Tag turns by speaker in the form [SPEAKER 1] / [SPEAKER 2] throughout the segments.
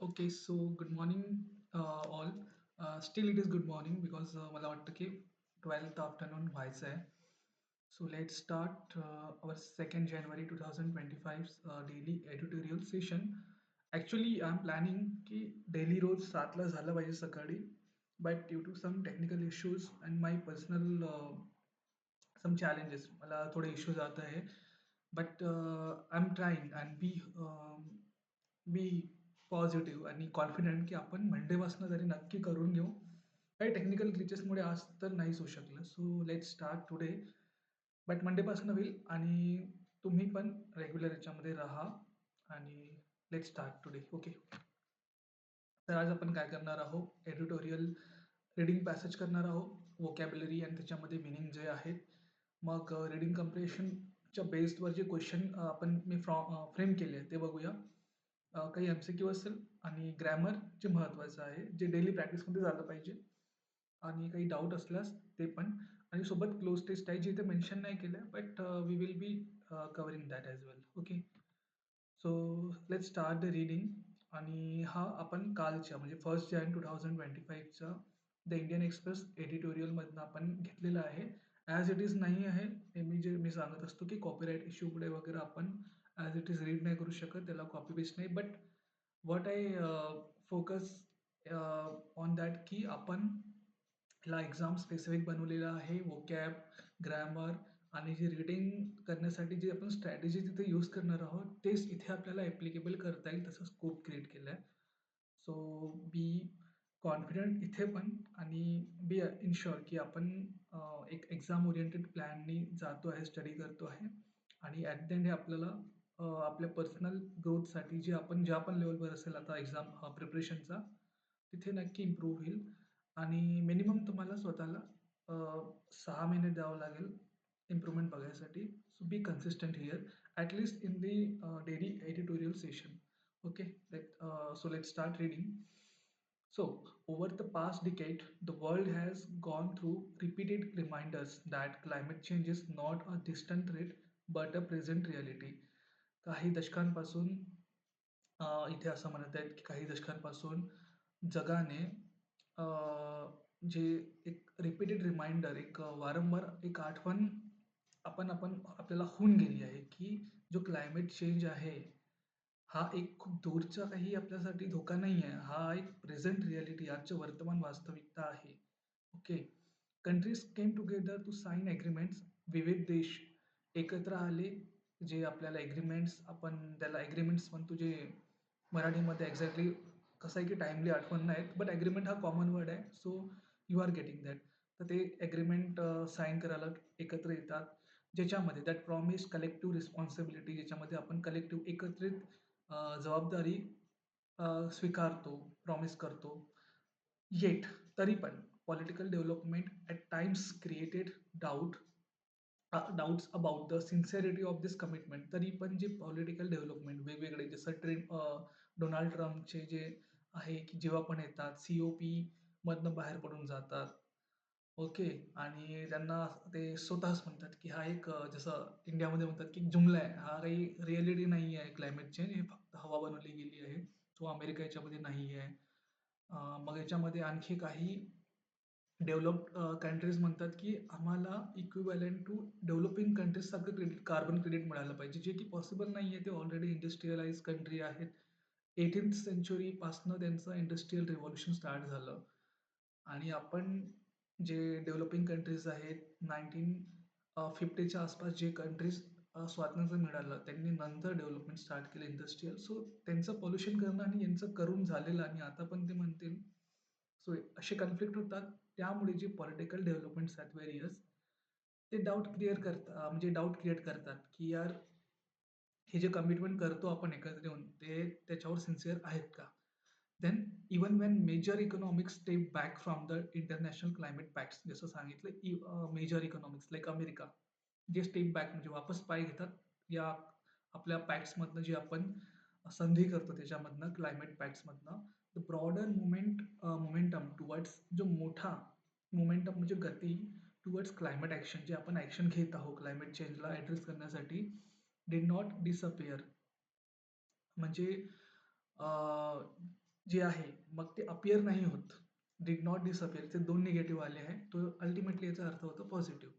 [SPEAKER 1] Okay, so good morning all. Still it is good morning because मला वाटतं की 12th afternoon व्हायचं आहे. So let's start our 2nd January 2025 daily editorial session. Actually, I'm planning की daily रोज 7ला झालं पाहिजे सकाळी, but due to some technical issues and my personal some challenges मला थोडे इश्यू जात आहे. But I'm trying and be positive आणि confident की आपण मंडेपासून तरी नक्की करून घेऊ. काही टेक्निकल ग्लिचेसमुळे आज तर नाहीच होऊ शकलं. So let start today. But मंडेपासून होईल आणि तुम्ही पण रेग्युलर याच्यामध्ये राहा आणि लेट स्टार्ट टुडे. ओके. तर आज आपण काय करणार आहोत? एडिटोरियल रीडिंग पॅसेज करणार आहोत. व्होकॅब्युलरी आणि त्याच्यामध्ये मिनिंग जे आहेत. मग रीडिंग कम्प्रिहेन्शनच्या बेसवर जे क्वेश्चन मी फ्रेम केले ते बघूया. काही MCQ असेल आणि ग्रॅमर जे महत्त्वाचं आहे, जे डेली प्रॅक्टिसमध्ये झालं पाहिजे आणि काही डाऊट असल्यास ते पण आणि सोबत क्लोज टेस्ट आहे, जे इथे मेन्शन नाही केलं but we will be covering that as well. Okay. So let's start the reading. आणि हा आपण कालच्या म्हणजे 1 जानेवारी 2025चा द इंडियन एक्सप्रेस एडिटोरियलमधनं आपण घेतलेला आहे. ॲज इट इज नाही आहे. मी सांगत असतो की कॉपीराईट इश्यूमुळे वगैरे आपण ॲज इट इज रीड नाही करू शकत, त्याला कॉपी पेस्ट नाही. But what I focus on that की आपण ह्याला एक्झाम स्पेसिफिक बनवलेला आहे. वोकॅब, ग्रॅमर आणि जे रीडिंग करण्यासाठी जे आपण स्ट्रॅटेजी तिथे यूज करणार आहोत, तेच इथे आपल्याला ॲप्लिकेबल करता येईल तसं स्कोप क्रिएट केला आहे. सो बी कॉन्फिडंट इथे पण आणि बी इन्शुअर की आपण एक एक्झाम ओरिएंटेड प्लॅननी जातो आहे, स्टडी करतो आहे आणि ॲट द एंड हे आपल्याला आपल्या पर्सनल ग्रोथसाठी जे आपण ज्या पण लेवलवर असेल आता एक्झाम प्रिपरेशनचा, तिथे नक्की इम्प्रूव्ह होईल आणि मिनिमम तुम्हाला स्वतःला 6 महिने द्यावं लागेल इम्प्रूव्हमेंट बघायसाठी. So be consistent here at least in the daily editorial session. Okay, so let's start reading. So, over the past decade, the world has gone through repeated reminders that climate change is not a distant threat but a present reality. काही दशकांपासून इथे असं म्हणत आहेत की काही दशकांपासून जगाने जे एक रिपीटेड रिमाइंडर, एक वारंवार एक आठवण आपल्याला होऊन गेली आहे की जो क्लायमेट चेंज आहे, हा एक खूप दूरचा काही आपल्यासाठी धोका नाही आहे. हा एक प्रेझेंट रिॲलिटी, आजच्या वर्तमान वास्तविकता आहे. Okay. Countries came together to sign agreements. विविध देश एकत्र आले, जे आपल्याला एग्रीमेंट्स आपण त्याला एग्रीमेंट्स म्हणतो, जे मराठीमध्ये एक्झॅक्टली कसं आहे की टाईमली आठवण नाहीत, बट एग्रीमेंट हा कॉमन वर्ड आहे. So you are getting that. तर ते एग्रीमेंट साइन करायला एकत्र येतात, ज्याच्यामध्ये दॅट प्रॉमिस कलेक्टिव्ह रिस्पॉन्सिबिलिटी, ज्याच्यामध्ये आपण कलेक्टिव्ह एकत्रित जबाबदारी स्वीकारतो, प्रॉमिस करतो. येट तरी पण political development at times created doubts about the sincerity of this commitment. तरी पण जे पॉलिटिकल डेव्हलपमेंट वेगवेगळे जसं डोनाल्ड ट्रम्पचे जे आहे की जेव्हा पण येतात COP मधनं बाहेर पडून जातात. ओके. आणि त्यांना ते स्वतःच म्हणतात की हा एक जसं इंडियामध्ये म्हणतात की जुमला आहे. हा काही रिॲलिटी नाही आहे क्लायमेट चेंज. हे फक्त हवा बनवली गेली आहे. तो अमेरिका याच्यामध्ये नाही आहे. मग याच्यामध्ये आणखी काही डेव्हलप्ड कंट्रीज म्हणतात की आम्हाला इक्विव्हॅलंट टू डेव्हलपिंग कंट्रीजसारखं कार्बन क्रेडिट मिळालं पाहिजे, जे की पॉसिबल नाही आहे. ते ऑलरेडी इंडस्ट्रियलाइज कंट्री आहेत. 18th सेंच्युरीपासनं त्यांचं इंडस्ट्रियल रिव्हॉल्युशन स्टार्ट झालं आणि आपण जे डेव्हलपिंग कंट्रीज आहेत 1950च्या आसपास जे कंट्रीज स्वातंत्र्य मिळालं, त्यांनी नंतर डेव्हलपमेंट स्टार्ट केलं इंडस्ट्रियल. सो त्यांचं पोल्युशन करणं आणि यांचं करून झालेलं आणि आता पण ते म्हणतील. सो असे कन्फ्लिक्ट होतात. त्यामुळे जे पॉलिटिकल डेव्हलपमेंट्स आहेत व्हेरियस, ते डाऊट क्रिएट करतात की यार हे जे कमिटमेंट करतो आपण एकत्र येऊन, ते त्याच्यावर सिन्सिअर आहेत का? Then even when major economics step back from the international climate pacts, जसं सांगितलं मेजर इकॉनॉमिक्स लाईक अमेरिका, जे स्टेप बॅक म्हणजे वापस पाय घेतात या आपल्या पॅक्ट्समधनं, जे आपण संधी करतो त्याच्यामधनं, क्लायमेट पॅक्ट्समधनं. द ब्रॉडर मोमेंटम टुवर्ड्स, जो मोठा मोमेंटम म्हणजे गती टुवर्ड्स क्लायमेट ॲक्शन, जे आपण ॲक्शन घेत आहोत क्लायमेट चेंजला ॲड्रेस करण्यासाठी, डिड नॉट डिसअपिअर. म्हणजे जे आहे मग ते अपिअर नाही होत. डिड नॉट डिसअपिअर ते दोन निगेटिव्ह आले आहे. तो अल्टिमेटली याचा अर्थ होतो पॉझिटिव्ह.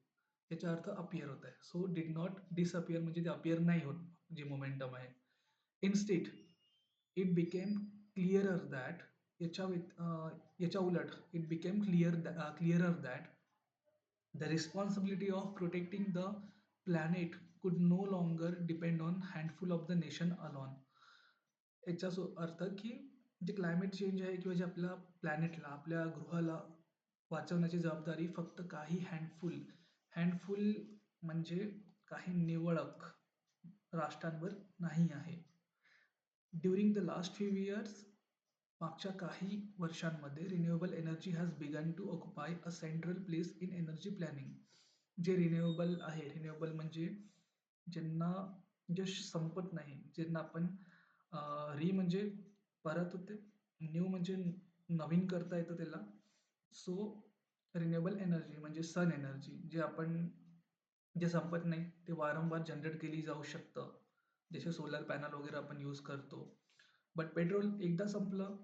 [SPEAKER 1] याचा अर्थ अपिअर होत आहे. सो डिड नॉट डिसअपिअर म्हणजे ते अपिअर नाही होत जे मोमेंटम आहे. Instead it became clearer that याच्या उलट it became clearer that the responsibility of protecting the planet could no longer depend on handful of the nation alone. याचा अर्थ की जे क्लायमेट चेंज आहे किंवा जे आपल्या प्लॅनेटला आपल्या गृहाला वाचवण्याची जबाबदारी फक्त काही हँडफुल म्हणजे काही निवडक राष्ट्रांवर नाही आहे. During the last few years मागच्या काही वर्षांमध्ये renewable energy has begun to occupy a central place in energy planning. जे रिन्युएबल आहे, रिन्युएबल म्हणजे ज्यांना जे संपत नाही, ज्यांना आपण री म्हणजे परत होते, न्यू म्हणजे नवीन करता येतं त्याला. सो रिन्युएबल एनर्जी म्हणजे सन एनर्जी जे आपण जे संपत नाही ते वारंवार जनरेट केली जाऊ शकतं, जसे सोलर पॅनल वगैरे आपण यूज करतो. बट पेट्रोल एकदा संपलं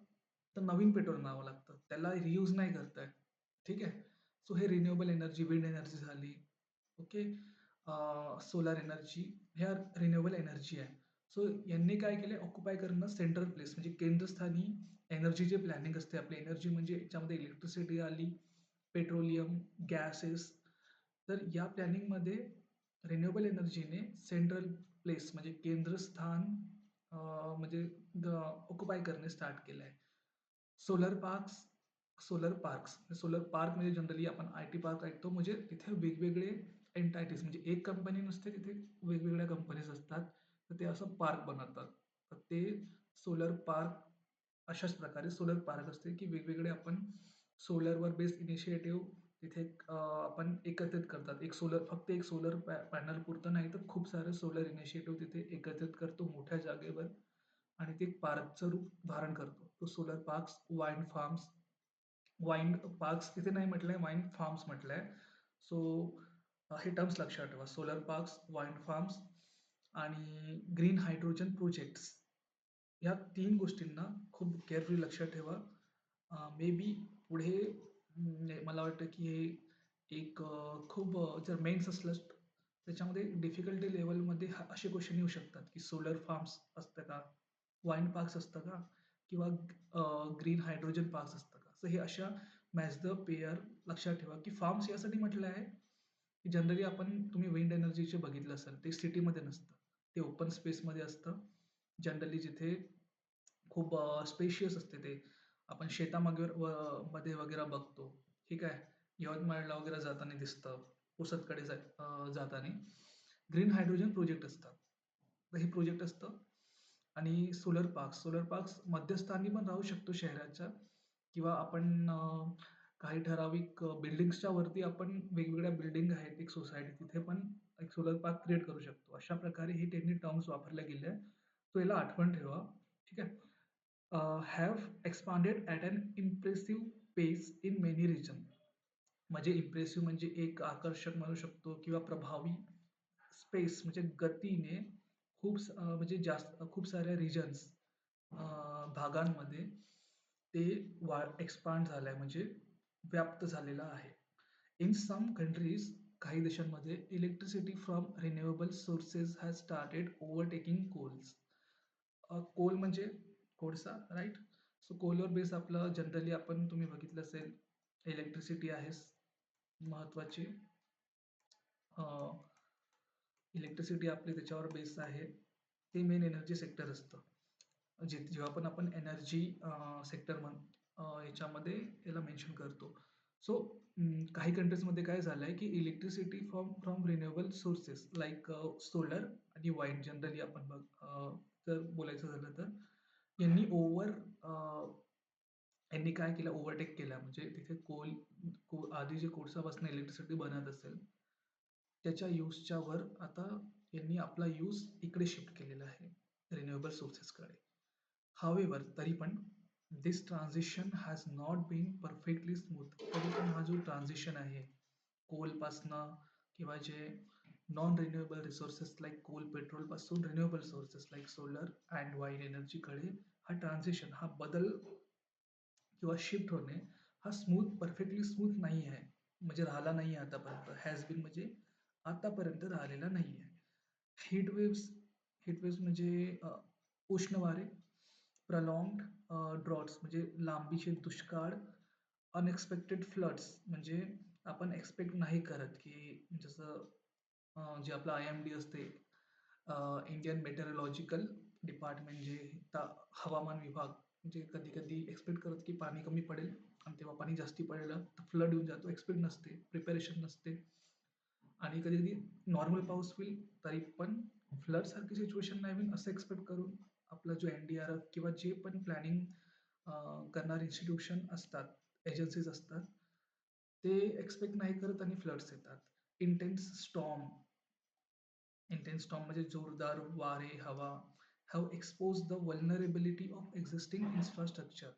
[SPEAKER 1] तर नवीन पेट्रोल आणावं लागतं, त्याला रियूज नाही करता येत. ठीक आहे. सो हे रिन्युएबल एनर्जी, विंड एनर्जी झाली, ओके, सोलर एनर्जी, ह्या रिन्युएबल एनर्जी आहे. सो यांनी काय केले, ऑक्युपाय करणं सेंट्रल प्लेस म्हणजे केंद्रस्थानी एनर्जी जे प्लॅनिंग असते आपली एनर्जी म्हणजे याच्यामध्ये इलेक्ट्रिसिटी आली, पेट्रोलियम, गॅसेस. तर या प्लॅनिंगमध्ये रिन्युएबल एनर्जीने सेंट्रल प्लेस म्हणजे केंद्रस्थान म्हणजे ऑक्युपाय करणे स्टार्ट केलं आहे. सोलर पार्क्स सोलर पार्क म्हणजे जनरली आपण आय टी पार्क ऐकतो, म्हणजे तिथे वेगवेगळे एंटायटीज म्हणजे एक कंपनी नसते, तिथे वेगवेगळ्या कंपनीज असतात. तर ते असं पार्क बनवतात. तर ते सोलर पार्क अशाच प्रकारे सोलर पार्क असते की वेगवेगळे आपण सोलरवर बेस्ड इनिशिएटिव्ह तिथे आपण एकत्रित करतात. फक्त एक सोलर पॅनल पुरतं नाही तर खूप सारे सोलर इनिशिएटिव्ह तिथे एकत्रित करतो मोठ्या जागेवर आणि ते एक पार्कचं रूप धारण करतो. तो सोलर पार्क्स, वाईन पार्क्स तिथे नाही म्हटलंय, वाईन फार्म्स म्हटलंय. सो हे टर्म्स लक्षात ठेवा, सोलर पार्क्स, वाईन फार्म्स आणि ग्रीन हायड्रोजन प्रोजेक्ट्स. ह्या तीन गोष्टींना खूप केअरफुली लक्षात ठेवा. मे बी पुढे मला वाटतं की हे एक खूप जर मेन्स असलं त्याच्यामध्ये डिफिकल्टी लेवलमध्ये असे क्वेश्चन येऊ शकतात की सोलर फार्म्स असतं का, वाईन पार्क्स असतं का, किंवा ग्रीन हायड्रोजन पार्क्स असतं का. सो हे अशा मॅच द पेअर लक्षात ठेवा की फार्म्स यासाठी म्हटलं आहे की जनरली तुम्ही विंड एनर्जीचे बघितलं असेल ते सिटीमध्ये नसतं, ते ओपन स्पेसमध्ये असतं. जनरली जिथे खूप स्पेशियस असते, ते आपण शेतामागे मध्ये वगैरे बघतो. ठीक आहे. यवतमाळला वगैरे जाताना दिसतं, पुसदकडे जाताना ग्रीन हायड्रोजन प्रोजेक्ट असतात. तर हे प्रोजेक्ट असतं. आणि सोलर पार्क्स मध्यस्थानी पण राहू शकतो शहराच्या, किंवा आपण काही ठराविक बिल्डिंग्सच्या वरती आपण वेगवेगळ्या बिल्डिंग आहेत एक सोसायटी तिथे पण एक सोलर पार्क क्रिएट करू शकतो. अशा प्रकारे हे त्यांनी टर्म्स वापरले गेले आहे. तो याला आठवण ठेवा. ठीक आहे. Have expanded at an impressive pace in many region. म्हणजे इम्प्रेसिव्ह म्हणजे एक आकर्षक म्हणू शकतो किंवा प्रभावी. स्पेस म्हणजे गतीने म्हणजे जास्त खूप साऱ्या रिजन्स भागांमध्ये ते एक्सपांड झालंय म्हणजे व्याप्त झालेलं आहे. इन सम कंट्रीज काही देशांमध्ये electricity from renewable sources has started overtaking coals. Coal म्हणजे कोळसा, राईट. सो कोलवर बेस आपलं जनरली तुम्ही बघितलं असेल इलेक्ट्रिसिटी आहे महत्वाची. इलेक्ट्रिसिटी आपली त्याच्यावर बेस आहे. ते मेन एनर्जी सेक्टर असतं. जेव्हा पण आपण एनर्जी सेक्टर याच्यामध्ये याला मेन्शन करतो. सो काही कंट्रीजमध्ये काय झालंय की electricity from from renewable sources like solar आणि वाईंड जनरली आपण जर बोलायचं झालं तर यांनी यांनी काय केलं, ओव्हरटेक केला. म्हणजे तिथे आधी जे कोळसापासून इलेक्ट्रिसिटी बनत असेल त्याच्या यूजच्या वर आता यांनी आपला यूज इकडे शिफ्ट केलेला आहे, रिन्युएबल सोर्सेसकडे. हावेवर तरी पण this transition has not been perfectly smooth. तरी पण हा जो ट्रान्झिशन आहे कोलपासनं किंवा जे non renewable resources like coal, petrol पासून renewable sources like solar and wind एनर्जीकडे हा ट्रान्झिशन, हा बदल किंवा शिफ्ट होणे हा परफेक्टली स्मूथ नाही आहे. म्हणजे राहिला नाही आहे आतापर्यंत. हॅज बीन म्हणजे आतापर्यंत राहिलेला नाही आहे. हीट वेव्हज हीट वेव्हज म्हणजे उष्ण वारे, प्रॉलॉंग्ड ड्रॉट्स म्हणजे लांबीचे दुष्काळ, अनएक्सपेक्टेड फ्लड्स म्हणजे आपण एक्सपेक्ट नाही करत की जसं जे आपलं IMD असते, इंडियन मेटेरोलॉजिकल डिपार्टमेंट जे हवामान विभाग, म्हणजे कधी कधी एक्सपेक्ट करत की पाणी कमी पडेल आणि तेव्हा पाणी जास्ती पडलं तर फ्लड येऊन जातो. एक्सपेक्ट नसते, प्रिपरेशन नसते आणि कधी कधी नॉर्मल पाऊस होईल तरी पण फ्लड सारखी सिच्युएशन नाही होईल असं एक्सपेक्ट करून आपला जो NDRF किंवा जे पण प्लॅनिंग करणारे इन्स्टिट्यूशन असतात, एजन्सीज असतात, ते एक्सपेक्ट नाही करत आणि फ्लड्स येतात. इंटेन्स स्टॉर्म इंटेन्स स्टॉर्म म्हणजे जोरदार वारे, हवा have expose the vulnerability of existing infrastructure.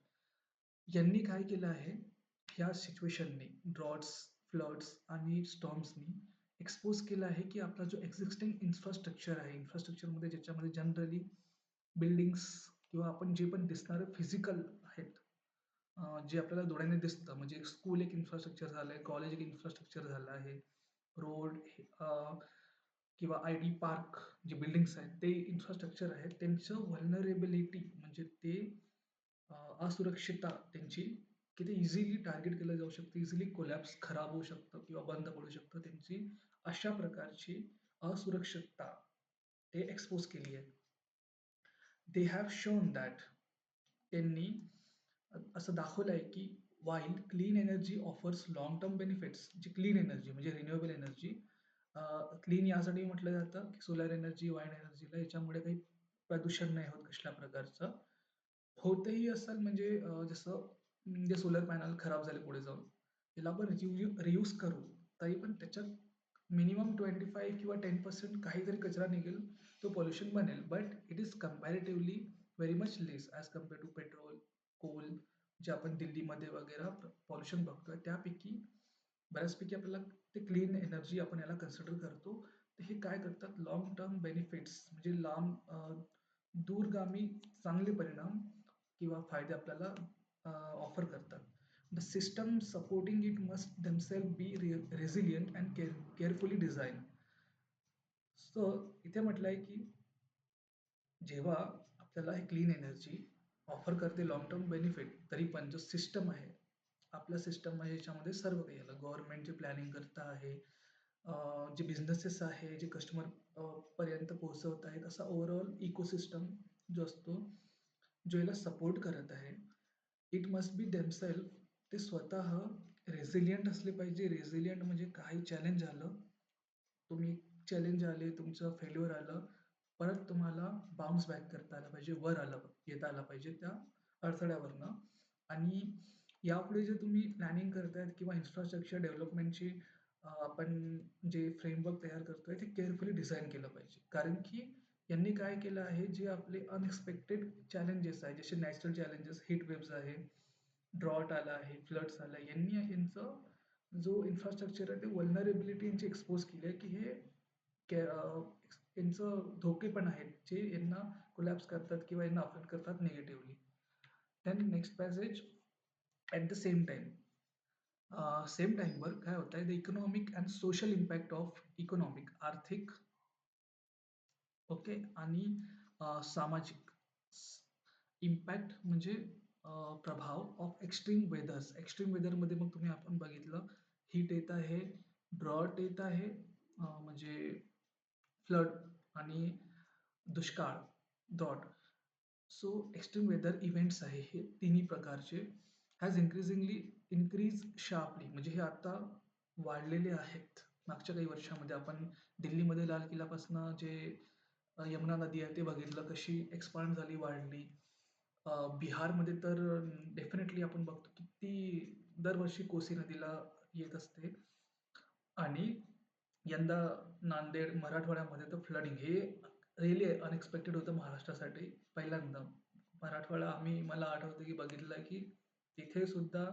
[SPEAKER 1] यांनी काय केलं आहे, ह्या सिच्युएशननी, ड्रॉट्स, फ्लड्स आणि स्टॉर्म्सनी एक्सपोज केलं आहे की आपला जो एक्झिस्टिंग इन्फ्रास्ट्रक्चर आहे, इन्फ्रास्ट्रक्चरमध्ये ज्याच्यामध्ये जनरली बिल्डिंग्स किंवा आपण जे पण दिसणारं फिजिकल आहेत, जे आपल्याला डोळ्याने दिसतं, म्हणजे एक स्कूल एक इन्फ्रास्ट्रक्चर झालं आहे, कॉलेज एक इन्फ्रास्ट्रक्चर झालं आहे, रोड किंवा IT पार्क जे बिल्डिंग्स आहेत ते इन्फ्रास्ट्रक्चर आहेत, त्यांचं व्हल्नरेबिलिटी म्हणजे ते असुरक्षितता त्यांची किती इझिली टार्गेट केलं जाऊ शकतं, इझिली कोलॅप्स खराब होऊ शकतं किंवा बंद पडू शकतं त्यांची, अशा प्रकारची असुरक्षितता ते एक्सपोज केली आहे. दे हॅव शोन दॅट, त्यांनी असं दाखवलं आहे की while clean energy offers long term benefits, जी क्लीन एनर्जी म्हणजे रिन्युएबल एनर्जी, क्लीन यासाठी म्हटलं जातं की सोलर एनर्जी, वाइंड एनर्जीला याच्यामुळे काही प्रदूषण नाही होत कसल्या प्रकारचं. होतही असेल म्हणजे जसं म्हणजे सोलर पॅनल खराब झाले पुढे जाऊन, त्याला आपण रियूज करू तरी पण त्याच्यात मिनिमम 25 किंवा 10% काहीतरी कचरा निघेल, तो पोल्युशन बनेल. But it is comparatively very much less as compare to petrol, coal, जे आपण दिल्लीमध्ये वगैरे पॉल्युशन बघतोय त्यापैकी बऱ्याचपैकी आपल्याला ते क्लीन एनर्जी आपण याला कन्सिडर करतो. तर हे काय करतात, लाँग टर्म बेनिफिट्स म्हणजे दूरगामी चांगले परिणाम किंवा फायदे आपल्याला ऑफर करतात. The system supporting it must themselves be resilient and carefully design. So इथे म्हटलं आहे की जेव्हा आपल्याला हे क्लीन एनर्जी ऑफर करते लॉंग टर्म बेनिफिट, तरी पण जो सिस्टम आहे, आपलं सिस्टम आहे, याच्यामध्ये सर्व काही आलं. गव्हर्नमेंट जे प्लॅनिंग करत आहे, जे बिझनेसेस आहे, जे कस्टमर पर्यंत पोहोचवत आहेत, असा ओव्हरऑल इकोसिस्टम जो असतो, जो याला सपोर्ट करत आहे, इट मस्ट बी देमसेल्फ, ते स्वतः रेझिलियंट असले पाहिजे. रेझिलियंट म्हणजे काही चॅलेंज आलं, तुम्ही चॅलेंज आले, तुमचं फेल्युअर आलं, परत तुम्हाला बाउन्स बॅक करता आलं पाहिजे, वर येता आलं पाहिजे त्या अडथळ्यावरनं. आणि यापुढे जे तुम्ही प्लॅनिंग करतायत किंवा इन्फ्रास्ट्रक्चर डेव्हलपमेंटची आपण जे फ्रेमवर्क तयार करतोय ते केअरफुली डिझाईन केलं पाहिजे. कारण की यांनी काय केलं आहे, जे आपले अनएक्सपेक्टेड चॅलेंजेस आहेत, जसे नॅचरल चॅलेंजेस, हीट वेव्हज आहे, ड्रॉट आला आहे, फ्लड्स आला, यांनी यांचं जो इन्फ्रास्ट्रक्चर आहे ते वल्नरेबिलिटी यांची एक्सपोज केली आहे की हे यांचं धोके पण आहेत जे यांना कोलॅप्स करतात किंवा यांना अफेक्ट करतात negatively. Then next passage, at the same टाईमवर काय होत आहे, the economic and social impact of economic, आर्थिक, ओके, आणि सामाजिक इम्पॅक्ट म्हणजे प्रभाव ऑफ एक्स्ट्रीम वेदर्स. एक्स्ट्रीम वेदरमध्ये मग तुम्ही आपण बघितलं, हीट येत आहे, ड्रॉट येत आहे, म्हणजे फ्लड आणि दुष्काळ, drought. So extreme weather events आहे हे तिन्ही प्रकारचे हॅज इन्क्रीज शार्पली, म्हणजे हे आता वाढलेले आहेत. मागच्या काही वर्षामध्ये आपण दिल्लीमध्ये लाल किल्ल्यापासून जे यमुना नदी आहे ते बघितलं, कशी एक्सपांड झाली, वाढली. बिहारमध्ये तर डेफिनेटली आपण बघतो किती दरवर्षी कोसी नदीला येत असते. आणि यंदा नांदेड, मराठवाड्यामध्ये तर फ्लडिंग हे रिअली अनएक्सपेक्टेड होतं महाराष्ट्रासाठी. पहिल्यांदा मराठवाडा मला आठवतं की बघितलं की तिथे सुद्धा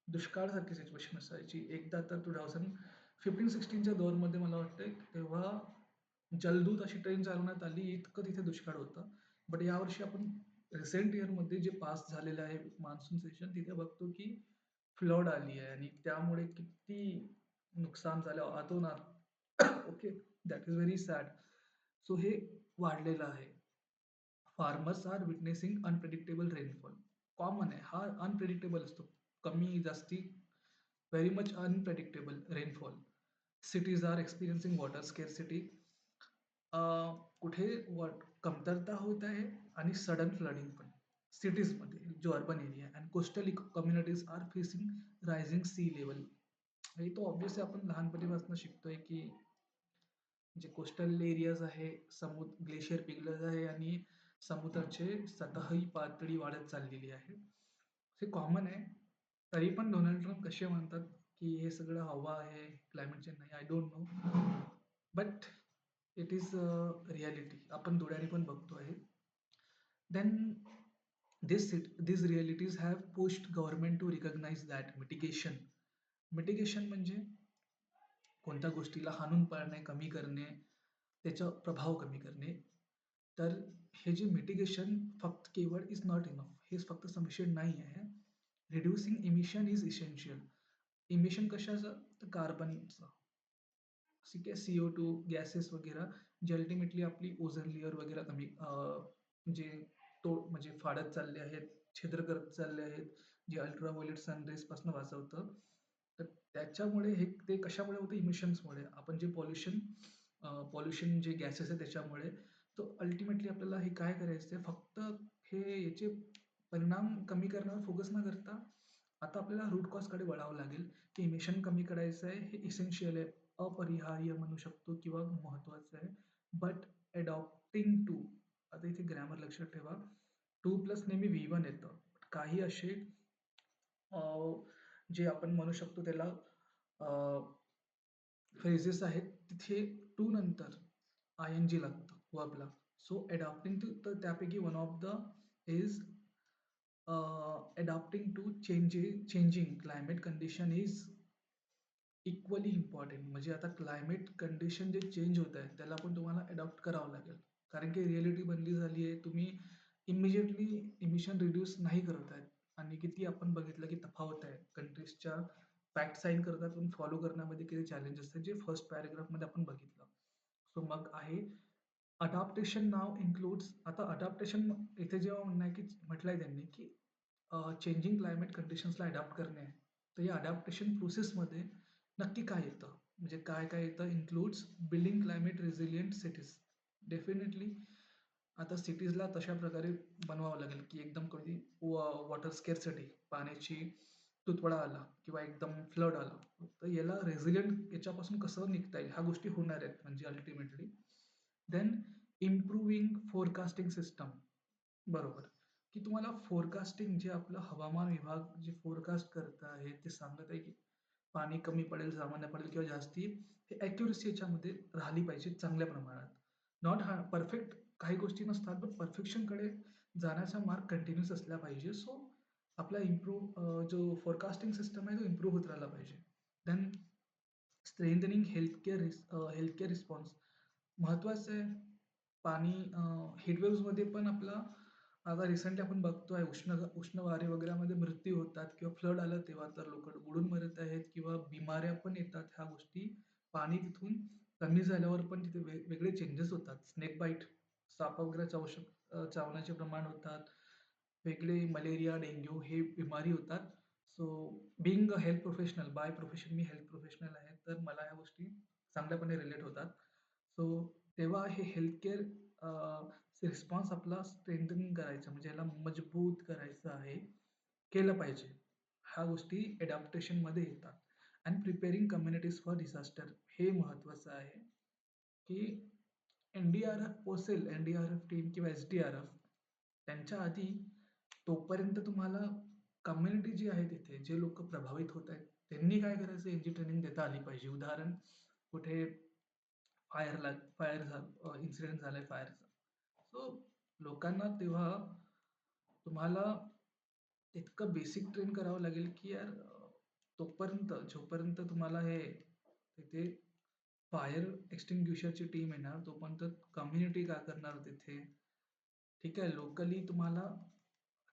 [SPEAKER 1] दुष्काळासारखी सिच्युएशन असायची. एकदा तर 2015-16च्या दौरमध्ये मला वाटतंय तेव्हा जलदूत अशी ट्रेन चालवण्यात आली, इतकं तिथे दुष्काळ होतं. बट यावर्षी आपण रिसेंट इयरमध्ये जे पास झालेलं आहे मान्सून सेशन, तिथे बघतो की फ्लड आली आहे आणि त्यामुळे किती नुकसान झालं अतोनात. Okay, that is very sad. So हे वाढलेलं आहे. Farmers are witnessing unpredictable rainfall. Common आहे हा, अनप्रेडिक्टेबल असतो. कमी जास्ती, very much unpredictable rainfall. Cities are experiencing water scarcity. कुठे कमतरता होत आहे आणि सडन फ्लडिंग पण सिटीजमध्ये, जो urban area and coastal communities are facing rising sea level. हे तो ऑब्विसली आपण लहानपणीपासून शिकतोय की जे कोस्टल एरियाज आहे, ग्लेशियर पिघलत आहे आणि समुद्राचे सतही पातळी वाढत चाललेली आहे. हे कॉमन आहे. तरी पण डोनाल्ड ट्रम्प कसे म्हणतात की हे सगळं हवा आहे, क्लायमेट चेंज नाही. I don't know, but it is reality. आपण डोळ्याने पण बघतो आहे. Then these realities have pushed government to recognize that mitigation म्हणजे कोणत्या गोष्टीला हाणून पाडणे, कमी करणे, त्याचा प्रभाव कमी करणे. तर हे जे मिटिगेशन फक्त केवळ इज नॉट इनफ, हे फक्त सफिशियंट नाही आहे. Reducing emission is essential. Emission कशाचं? तर कार्बनचं. ठीक आहे, CO2 गॅसेस वगैरे, जे अल्टिमेटली आपली ओझोन लेअर वगैरे कमी जे तो म्हणजे फाडत चालले आहेत, छिद्र करत चालले आहेत, जे अल्ट्राव्हायोलेट सनरेजपासून वाचवतं. तर त्याच्यामुळे हे ते कशामुळे होतं? इमिशन्समुळे. आपण जे पॉल्युशन जे गॅसेस आहे त्याच्यामुळे. तो अल्टिमेटली आपल्याला हे काय करायचं आहे, फक्त हे याचे परिणाम कमी करण्यावर फोकस न करता आता आपल्याला रूट कॉजकडे वळावं लागेल, की इमिशन कमी करायचं आहे, हे इसेन्शियल आहे, अपरिहार्य म्हणू शकतो किंवा महत्त्वाचं आहे. बट अडॉप्टिंग टू, आता इथे ग्रॅमर लक्षात ठेवा, 2 प्लस नेहमी V1 येतं. काही असे जे आपण म्हणू शकतो त्याला फ्रेजेस आहेत, तिथे टू नंतर ING लागतं वर्बला. सो अडॉप्टिंग टू, तर त्यापैकी one of the is adapting to changing climate condition is equally important. म्हणजे आता क्लायमेट कंडिशन जे चेंज होत आहे त्याला पण तुम्हाला अडॉप्ट करावं लागेल, कारण की रिअलिटी बनली झाली आहे. तुम्ही इमिजिएटली इमिशन रिड्यूस नाही करत आहेत आणि किती आपण बघितलं की तफावत आहे कंट्रीजच्या. फॅक्ट साईन करतात पण फॉलो करण्यामध्ये किती चॅलेंजेस आहेत, जे फर्स्ट पॅरेग्राफमध्ये आपण बघितलं. सो मग आहे अडॉप्टेशन नाव इन्क्लूड्स. आता अडॉप्टेशन इथे जेव्हा म्हणणं आहे की म्हटलंय त्यांनी की चेंजिंग क्लायमेट कंडिशन्सला अडॅप्ट करणे आहे, तर या अडॅप्टेशन प्रोसेसमध्ये नक्की काय येतं, म्हणजे काय काय येतं? Includes building climate resilient cities. Definitely आता सिटीजला तशा प्रकारे बनवावं लागेल की एकदम कधी वॉटर स्केर्सिटी, पाण्याची तुटवडा आला किंवा एकदम फ्लड आला, तर याला रेझिलियंट याच्यापासून कसं निघता येईल, ह्या गोष्टी होणार आहेत म्हणजे ultimately. Then improving forecasting system. बरोबर, की तुम्हाला फोरकास्टिंग, जे आपलं हवामान विभाग जे फोरकास्ट करत आहे ते सांगत आहे की पाणी कमी पडेल, सामान्य पडेल किंवा जास्ती, हे ॲक्युरसी याच्यामध्ये राहिली पाहिजे चांगल्या प्रमाणात. नॉट परफेक्ट, काही गोष्टी नसतात, पण परफेक्शनकडे जाण्याचा मार्ग कंटिन्यूस असला पाहिजे. सो आपला जो फोरकास्टिंग सिस्टम आहे तो इम्प्रूव्ह होत राहिला पाहिजे. देन स्ट्रेंथनिंग हेल्थकेअर रिस्पॉन्स महत्त्वाचं आहे. पाणी हीटवेव्हजमध्ये पण आपला आता रिसेंटली आपण बघतोय उष्ण वारे वगैरेमध्ये मृत्यू होतात किंवा फ्लड आलं तेव्हा तर लोक बुडून मरत आहेत किंवा बिमाऱ्या पण येतात. ह्या गोष्टी पाणी तिथून कमी झाल्यावर पण तिथे वेगवेगळे चेंजेस होतात. स्नेक बाईट, साप वगैरे चावण्याचे प्रमाण होतात. वेगळे मलेरिया, डेंग्यू हे बिमारी होतात. So being a health professional, by profession me health professional आहे, तर मला ह्या गोष्टी चांगल्यापणे रिलेट होतात. सो तेव्हा हे हेल्थकेअर रिस्पॉन्स आपला स्ट्रेंथनिंग करायचं, म्हणजे याला मजबूत करायचं आहे, केलं पाहिजे. ह्या गोष्टी ॲडॅप्टेशनमध्ये येतात. And preparing communities for disaster, हे महत्त्वाचं आहे की NDRF पोसेल, NDRF टीम किंवा SDRF, त्यांच्या आधी तोपर्यंत तुम्हाला कम्युनिटी जी आहे तिथे जे लोक प्रभावित होत आहेत त्यांनी काय करायचं यांची ट्रेनिंग देता आली पाहिजे. उदाहरण, कुठे फायर इन्सिडेंट झालाय फायरचा, सो लोकांना तेव्हा तुम्हाला इतकं बेसिक ट्रेन करावं लागेल की यार तोपर्यंत जोपर्यंत तुम्हाला हे तिथे फायर एक्सटिंग्विशरची टीम येणार तोपर्यंत कम्युनिटी काय करणार तिथे. ठीक आहे, लोकली तुम्हाला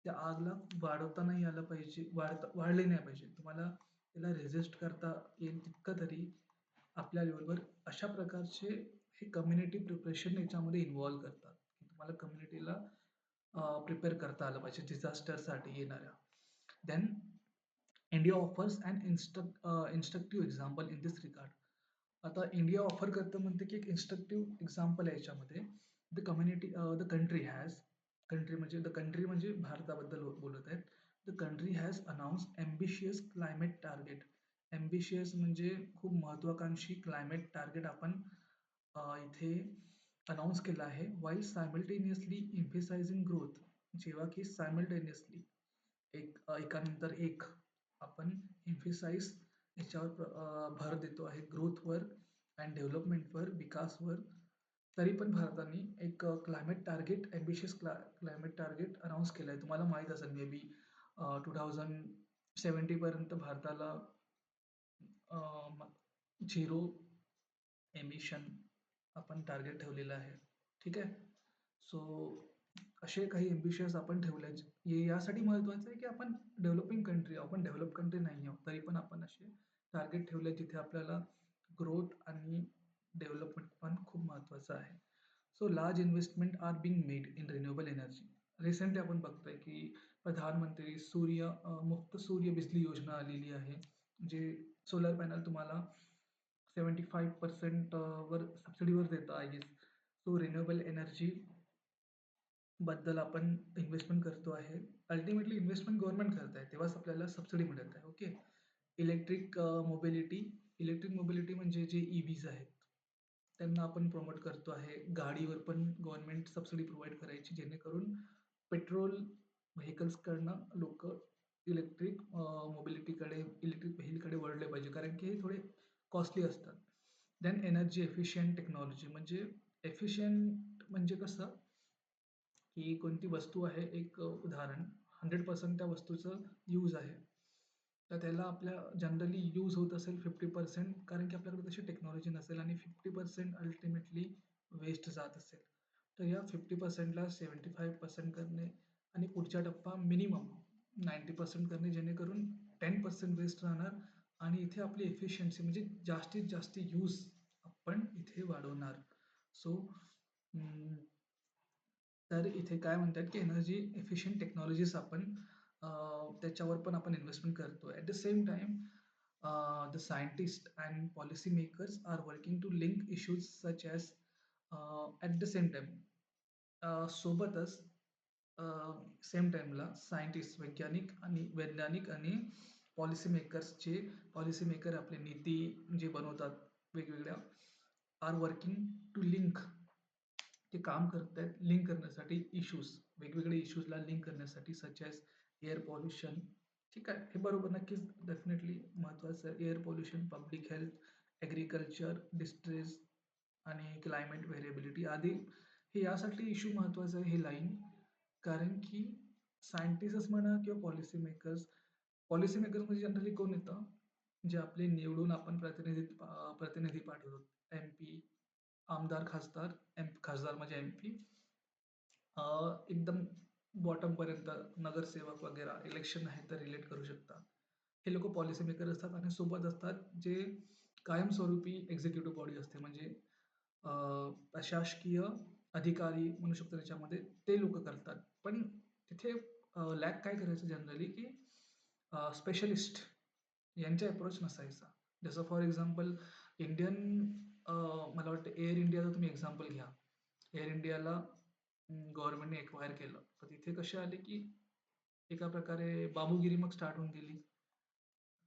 [SPEAKER 1] त्या आगला वाढवता नाही आलं पाहिजे, वाढली नाही पाहिजे. तुम्हाला त्याला रेझिस्ट करता येईल तितकं तरी आपल्या लेव्हलवर अशा प्रकारचे हे कम्युनिटी प्रिपरेशन याच्यामध्ये इन्व्हॉल्व करतात, की तुम्हाला कम्युनिटीला प्रिपेअर करता आलं पाहिजे डिझास्टरसाठी येणाऱ्या. Then India offers and instructive example in this regard. आता इंडिया ऑफर करतं म्हणते की एक इन्स्ट्रक्टिव्ह एक्झाम्पल आहे याच्यामध्ये. द कंट्री हॅज, कंट्री म्हणजे भारताबद्दल बोलत आहेत. The country has announce ambitious climate target. Ambitious म्हणजे खूप महत्वाकांक्षी क्लायमेट टार्गेट आपण इथे अनाउन्स केलं आहे. वाईल सायमल्टेनियसली इम्फेसाइजिंग ग्रोथ, जेव्हा की सायमल्टेनियसली एकानंतर एक आपण इम्फेसाइज याच्यावर भर देतो आहे ग्रोथवर अँड डेव्हलपमेंटवर, विकासवर. तरी पण भारताने एक climate target, ambitious climate target announce केलं आहे. तुम्हाला माहीत असेल मे बी 2070पर्यंत भारताला झिरो एमिशन आपण टार्गेट ठेवलेलं आहे. ठीक आहे. सो असे काही एम्बिशियस आपण ठेवले हे यासाठी महत्त्वाचं आहे की आपण डेव्हलपिंग कंट्री आहोत, आपण डेव्हलप कंट्री नाही आहोत, तरी पण आपण असे टार्गेट ठेवले जिथे आपल्याला ग्रोथ आणि डेव्हलपमेंट पण खूप महत्त्वाचं आहे. So large investment are being made in renewable energy. Recently आपण बघतोय की प्रधानमंत्री मुक्त सूर्य बिजली योजना आलेली आहे, जे सोलर पॅनल तुम्हाला 75% वर सबसिडीवर देतं I guess. So renewable energy बद्दल आपण इन्व्हेस्टमेंट करतो आहे. अल्टिमेटली इन्व्हेस्टमेंट गव्हर्नमेंट करत आहे, तेव्हाच आपल्याला सबसिडी मिळत आहे. Okay. Electric mobility. Electric mobility म्हणजे जे EVs आहेत त्यांना आपण प्रमोट करतो आहे. गाडीवर पण गव्हर्नमेंट सबसिडी प्रोव्हाइड करायची, जेणेकरून पेट्रोल व्हेकल्सकडनं लोक इलेक्ट्रिक मोबिलिटीकडे, इलेक्ट्रिक व्हेकलकडे वळले पाहिजे, कारण की हे थोडे कॉस्टली असतात. Then energy efficient technology. म्हणजे एफिशियंट म्हणजे कसं की कोणती वस्तू आहे, एक उदाहरण 100% त्या वस्तूचं यूज आहे, तर त्याला आपल्या जनरली यूज होत असेल 50%, कारण की आपल्याकडे तशी टेक्नॉलॉजी नसेल आणि 50% अल्टिमेटली वेस्ट जात असेल. तर या 50%ला 75% करणे आणि पुढचा टप्पा मिनिमम 90% करणे, जेणेकरून 10% वेस्ट राहणार आणि इथे आपली एफिशियन्सी म्हणजे जास्तीत जास्त यूज आपण इथे वाढवणार. सो तर इथे काय म्हणतात की एनर्जी एफिशियंट टेक्नॉलॉजीज आपण त्याच्यावर पण आपण इन्व्हेस्टमेंट करतो. At the same time the scientist and policy makers are working to link issues such as at the same time सोबतच सेम टाइमला सायंटिस्ट, वैज्ञानिक आणि पॉलिसी मेकर आपले नीती जे बनवतात वेगवेगळ्या, आर वर्किंग टू लिंक, ते काम करत आहेत लिंक करण्यासाठी इश्यूज, वेगवेगळे इश्यूजला लिंक करण्यासाठी, सच ॲज एअर पॉल्युशन. ठीक आहे, हे बरोबर, नक्कीच डेफिनेटली महत्त्वाचं आहे. Air pollution, public health, agriculture, distress आणि क्लायमेट व्हेरिएबिलिटी आदी. हे यासाठी इश्यू महत्त्वाचं आहे हे लाईन, कारण की सायंटिस्टच म्हणा किंवा पॉलिसी मेकर्स म्हणजे जनरली कोण येतं, जे आपले निवडून आपण प्रतिनिधी पाठवतो. MP, आमदार, खासदार. खासदार म्हणजे MP. एकदम बॉटमपर्यंत नगरसेवक वगैरे इलेक्शन आहे तर रिलेट करू शकतात. हे लोक पॉलिसी मेकर असतात आणि सोबत असतात जे कायमस्वरूपी एक्झिक्युटिव्ह बॉडी असते, म्हणजे प्रशासकीय अधिकारी म्हणू शकतो त्याच्यामध्ये, ते लोक करतात. पण तिथे लॅक काय करायचं जनरली की स्पेशलिस्ट यांचा अप्रोच नसायचा. जसं फॉर एक्झाम्पल इंडियन, मला वाटतं एअर इंडियाचं तुम्ही एक्झाम्पल घ्या. एअर इंडियाला गव्हर्नमेंटने एक्वायर केलं, तर तिथे कसे आले की एका प्रकारे बाबूगिरी मग स्टार्ट होऊन गेली.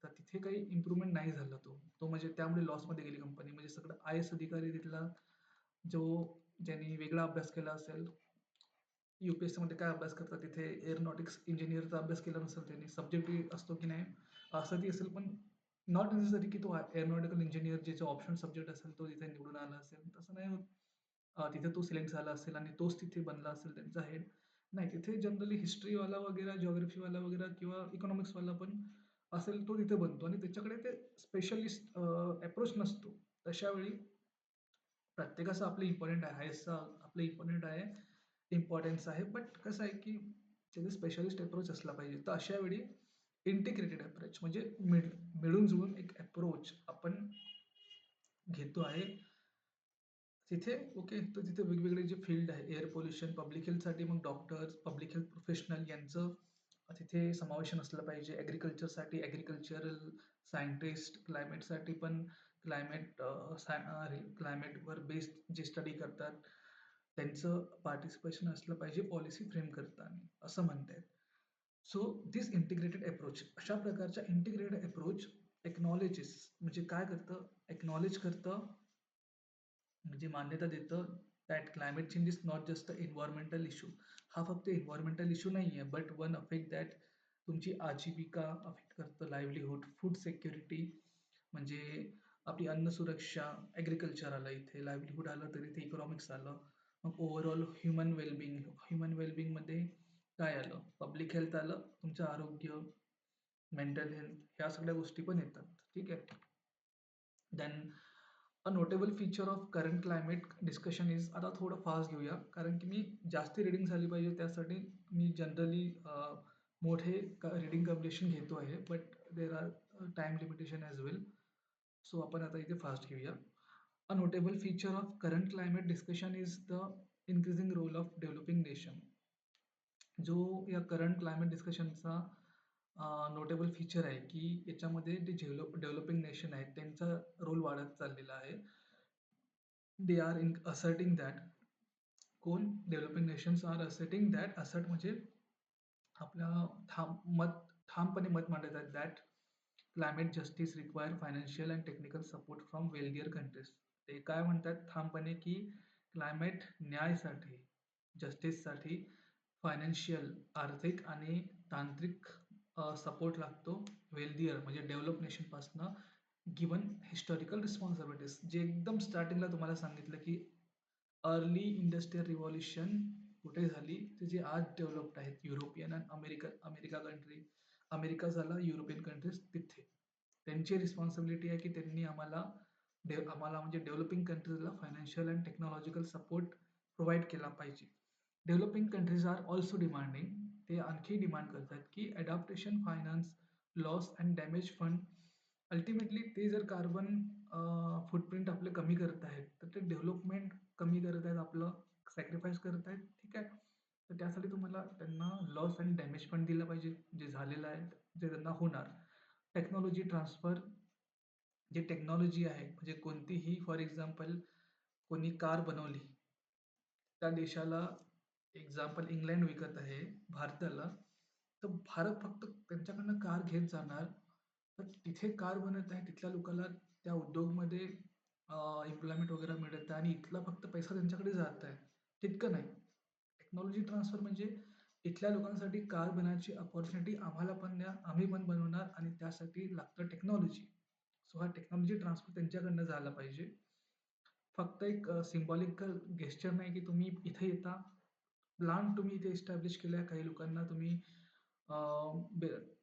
[SPEAKER 1] तर तिथे काही इम्प्रूव्हमेंट नाही झाला. तो म्हणजे त्यामुळे लॉसमध्ये गेली कंपनी. म्हणजे सगळं IAS अधिकारी तिथला, जो ज्यांनी वेगळा अभ्यास केला असेल, UPSCमध्ये काय अभ्यास करतात तिथे, एअरोनॉटिक्स इंजिनिअरचा अभ्यास केला नसेल त्यांनी, सब्जेक्ट असतो की नाही असंही असेल, पण नॉट नेसेसरी की तो एअरोनॉटिकल इंजिनिअर ज्याचा ऑप्शन सब्जेक्ट असेल तो तिथे निवडून आला असेल, तसं नाही होत. तिथे तो सिलेक्ट झाला असेल आणि तोच तिथे बनला असेल त्यांचा हेड. नाही, तिथे जनरली हिस्ट्रीवाला वगैरे, जिओग्राफीवाला वगैरे किंवा इकॉनॉमिक्सवाला पण असेल, तो तिथे बनतो आणि त्याच्याकडे ते स्पेशलिस्ट अप्रोच नसतो. तशावेळी प्रत्येकाचं आपलं इम्पॉर्टंट आहे, हायेस्टचा आपलं इम्पॉर्टंट आहे, इम्पॉर्टन्स आहे. बट कसं आहे की त्याचा स्पेशालिस्ट अप्रोच असला पाहिजे. तर अशा वेळी इंटिग्रेटेड अप्रोच म्हणजे मिळून जुळून एक अप्रोच आपण घेतो आहे. तिथे ओके, तर तिथे वेगवेगळे जे फील्ड आहे, एअर पोल्युशन, पब्लिक हेल्थसाठी मग डॉक्टर्स, पब्लिक हेल्थ प्रोफेशनल यांचं तिथे समावेशन असलं पाहिजे. ॲग्रीकल्चरसाठी ॲग्रीकल्चरल सायंटिस्ट, क्लायमेटसाठी पण क्लायमेटवर बेस्ड जे स्टडी करतात, त्यांचं पार्टिसिपेशन असलं पाहिजे पॉलिसी फ्रेम करताना, असं म्हणतायत. सो दिस इंटिग्रेटेड अप्रोच, अशा प्रकारच्या इंटिग्रेटेड अप्रोच एक्नॉलेजेस म्हणजे काय करतं, एक्नॉलेज करतं म्हणजे मान्यता देतं that climate change is not just a environmental issue. हा फक्त एन्व्हायरमेंटल इश्यू नाही आहे, बट वन अफेक्ट दॅट तुमची आजीविका अफेक्ट करतं, लाईव्हलीहूड, फूड सिक्युरिटी म्हणजे आपली अन्न सुरक्षा, ॲग्रिकल्चर आलं इथे, लाईव्हलीहूड आलं तर इथे इकॉनॉमिक्स आलं. मग ओव्हरऑल ह्युमन वेलबिंगमध्ये काय आलं, पब्लिक हेल्थ आलं, तुमचं आरोग्य, मेंटल हेल्थ, ह्या सगळ्या गोष्टी पण येतात. ठीक आहे. Then a notable feature of current climate discussion is, आता थोडं फास्ट घेऊया कारण की मी जास्ती रीडिंग झाली पाहिजे त्यासाठी मी जनरली मोठे रीडिंग कम्प्लिशन घेतो आहे, but there are time limitation as well. So आपण आता इथे फास्ट घेऊया. A notable feature of current climate discussion is the increasing role of developing nation. जो या करंट क्लायमेट डिस्कशनचा नोटेबल फीचर आहे की याच्यामध्ये जे डेव्हलपिंग नेशन आहेत त्यांचा रोल वाढत चाललेला आहे. They are in asserting that, कोण, developing nations are asserting that, assert म्हणजे आपल्या ठामपणे मत मांडत आहेत that climate justice require financial and technical support from wealthier countries. ते काय म्हणतात ठामपणे की क्लायमेट न्यायसाठी, जस्टिससाठी फायनान्शियल, आर्थिक आणि तांत्रिक सपोर्ट लागतो वेल्दियर म्हणजे डेव्हलप नेशनपासनं, गिवन हिस्टॉरिकल रिस्पॉन्सिबिलिटीज. जे एकदम स्टार्टिंगला तुम्हाला सांगितलं की अर्ली इंडस्ट्रियल रिव्हॉल्युशन कुठे झाली, ते जे आज डेव्हलप्ड आहेत युरोपियन आणि अमेरिका कंट्री, अमेरिका झाला, युरोपियन कंट्रीज, तिथे त्यांची रिस्पॉन्सिबिलिटी आहे की त्यांनी आम्हाला म्हणजे डेव्हलपिंग कंट्रीजला financial and technological support provide केला पाहिजे. Developing countries are also demanding, ते आणखी डिमांड करतात की adaptation finance, loss and damage fund. Ultimately ते जर कार्बन फुटप्रिंट आपलं कमी करत आहेत तर ते डेव्हलपमेंट कमी करत आहेत, आपलं सॅक्रिफाईस करत आहेत. ठीक आहे. तर त्यासाठी तुम्हाला त्यांना लॉस अँड डॅमेज फंड दिलं पाहिजे, जे झालेलं आहे, जे त्यांना होणार. टेक्नॉलॉजी ट्रान्सफर, जे टेक्नॉलॉजी आहे म्हणजे कोणतीही, फॉर एक्झाम्पल कोणी कार बनवली, त्या देशाला, एक्झाम्पल इंग्लंड विकत आहे भारताला, तर भारत फक्त त्यांच्याकडनं कार घेत जाणार. तर तिथे कार बनत आहे, तिथल्या लोकांना त्या उद्योगमध्ये एम्प्लॉयमेंट वगैरे मिळत आहे आणि इथला फक्त पैसा त्यांच्याकडे जात आहे. तितकं नाही. टेक्नॉलॉजी ट्रान्सफर म्हणजे इथल्या लोकांसाठी कार बनवायची अपॉर्च्युनिटी आम्हाला पण द्या, आम्ही पण बनवणार आणि त्यासाठी लागतं टेक्नॉलॉजी. सो हा टेक्नॉलॉजी ट्रान्सफर त्यांच्याकडनं झाला पाहिजे. फक्त एक सिम्बॉलिकल गेस्चर नाही की तुम्ही इथे येता, प्लांट तुम्ही इथे इस्टॅब्लिश केलाय, काही लोकांना तुम्ही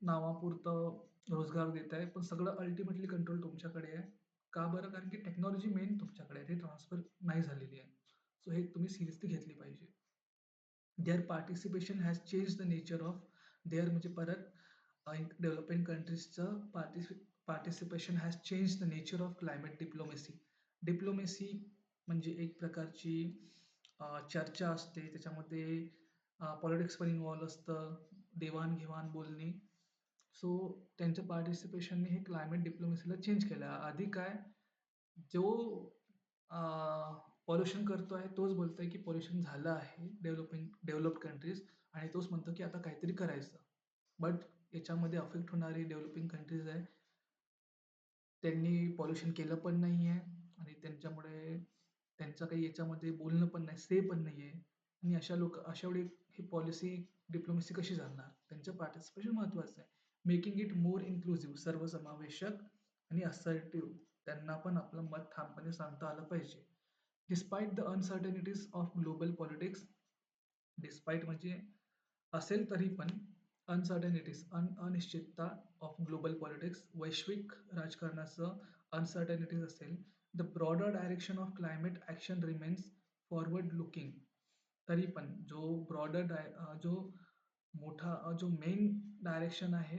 [SPEAKER 1] नावापुरतं रोजगार देताय, पण सगळं अल्टिमेटली कंट्रोल तुमच्याकडे आहे. का बरं? कारण की टेक्नॉलॉजी मेन तुमच्याकडे आहे, ते ट्रान्सफर नाही झालेली आहे. सो हे तुम्ही सिरियसली घेतली पाहिजे. Their participation has change the nature of their म्हणजे परत डेव्हलपिंग कंट्रीजचं participation has change the nature of climate diplomacy. Diplomacy म्हणजे एक प्रकारची चर्चा असते, त्याच्यामध्ये पॉलिटिक्स पण इन्व्हॉल्व असतं, देवाणघेवाण बोलणे. सो त्यांच्या पार्टिसिपेशनने हे क्लायमेट डिप्लोमेसीला चेंज केलं. आधी काय, जो पॉल्युशन करतो आहे तोच बोलतोय की पॉल्युशन झालं आहे डेव्हलप्ड कंट्रीज, आणि तोच म्हणतो की आता काहीतरी करायचं. बट याच्यामध्ये अफेक्ट होणारी डेव्हलपिंग कंट्रीज आहे, त्यांनी पॉल्युशन केलं पण नाही आहे आणि त्यांच्यामुळे त्यांचं काही याच्यामध्ये बोलणं पण नाही, से पण नाही आहे. आणि अशा वेळी ही पॉलिसी डिप्लोमॅसी कशी चालणार? त्यांचं पार्टिसिपेशन महत्त्वाचं आहे. मेकिंग इट मोर इन्क्लुसिव्ह, सर्वसमावेशक आणि असर्टिव्ह. त्यांना पण आपलं मत ठामपणे सांगता आलं पाहिजे. Despite the uncertainties of global politics, despite म्हणजे असेल तरी पण, अनसर्टनिटीज अनिश्चितता ऑफ ग्लोबल पॉलिटिक्स, वैश्विक राजकारणाचं अनसर्टनिटीज असेल, the broader direction of climate action remains forward looking. तरी पण जो मोठा जो मेन डायरेक्शन आहे,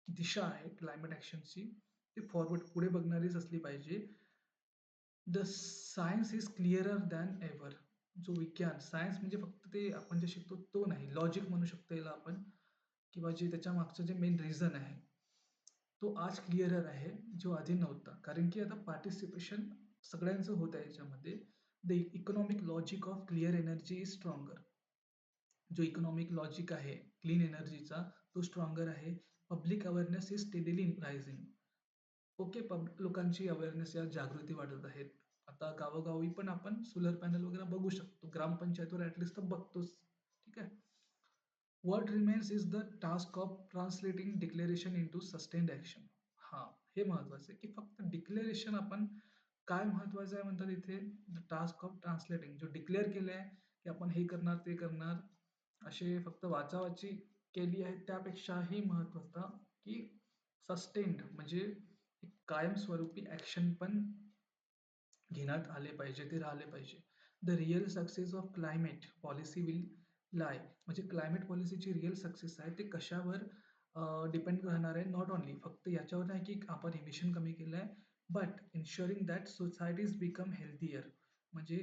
[SPEAKER 1] दिशा आहे क्लायमेट ॲक्शनची, ती फॉरवर्ड पुढे बघणारीच असली पाहिजे. The science is clearer than ever. जो विज्ञान, सायन्स म्हणजे फक्त ते आपण जे शिकतो तो नाही, लॉजिक म्हणू शकतो याला आपण, किंवा जे त्याच्या मागचं जे मेन रिझन आहे, तो आज क्लिअरर आहे, जो आधी नव्हता. कारण की आता पार्टिसिपेशन सगळ्यांचं होतं आहे याच्यामध्ये. The economic logic of clear energy is stronger. जो इकॉनॉमिक लॉजिक आहे क्लीन एनर्जीचा, तो स्ट्रॉंगर आहे. Public awareness is steadily rising. Okay, लोकांची अवेअरनेस या जागृती वाढत आहेत. आता गावोगावी पण आपण सोलर पॅनल वगैरे बघू शकतो. ग्रामपंचायतवर ॲटलिस्ट तर बघतोच. ठीक आहे. What remains is the task of translating declaration into sustained action. हां, हे महत्त्वाचं आहे की फक्त डिक्लेरेशन आपण काय महत्त्वाचं आहे म्हणतात इथे, द टास्क ऑफ ट्रान्सलेटिंग, जो डिक्लेअर केलं आहे की आपण हे करणार ते करणार, असे फक्त वाचावाची केली आहे त्यापेक्षाही महत्त्वाचं की सस्टेन्ड म्हणजे एक कायमस्वरूपी ॲक्शन पण घेण्यात आले पाहिजे, ते राहिले पाहिजे. The real success of climate policy will lie, म्हणजे क्लायमेट पॉलिसीची रिअल सक्सेस आहे ते कशावर डिपेंड राहणार आहे. नॉट ओन्ली फक्त याच्यावर नाही की आपण इमिशन कमी केलं आहे, but ensuring that societies become healthier. म्हणजे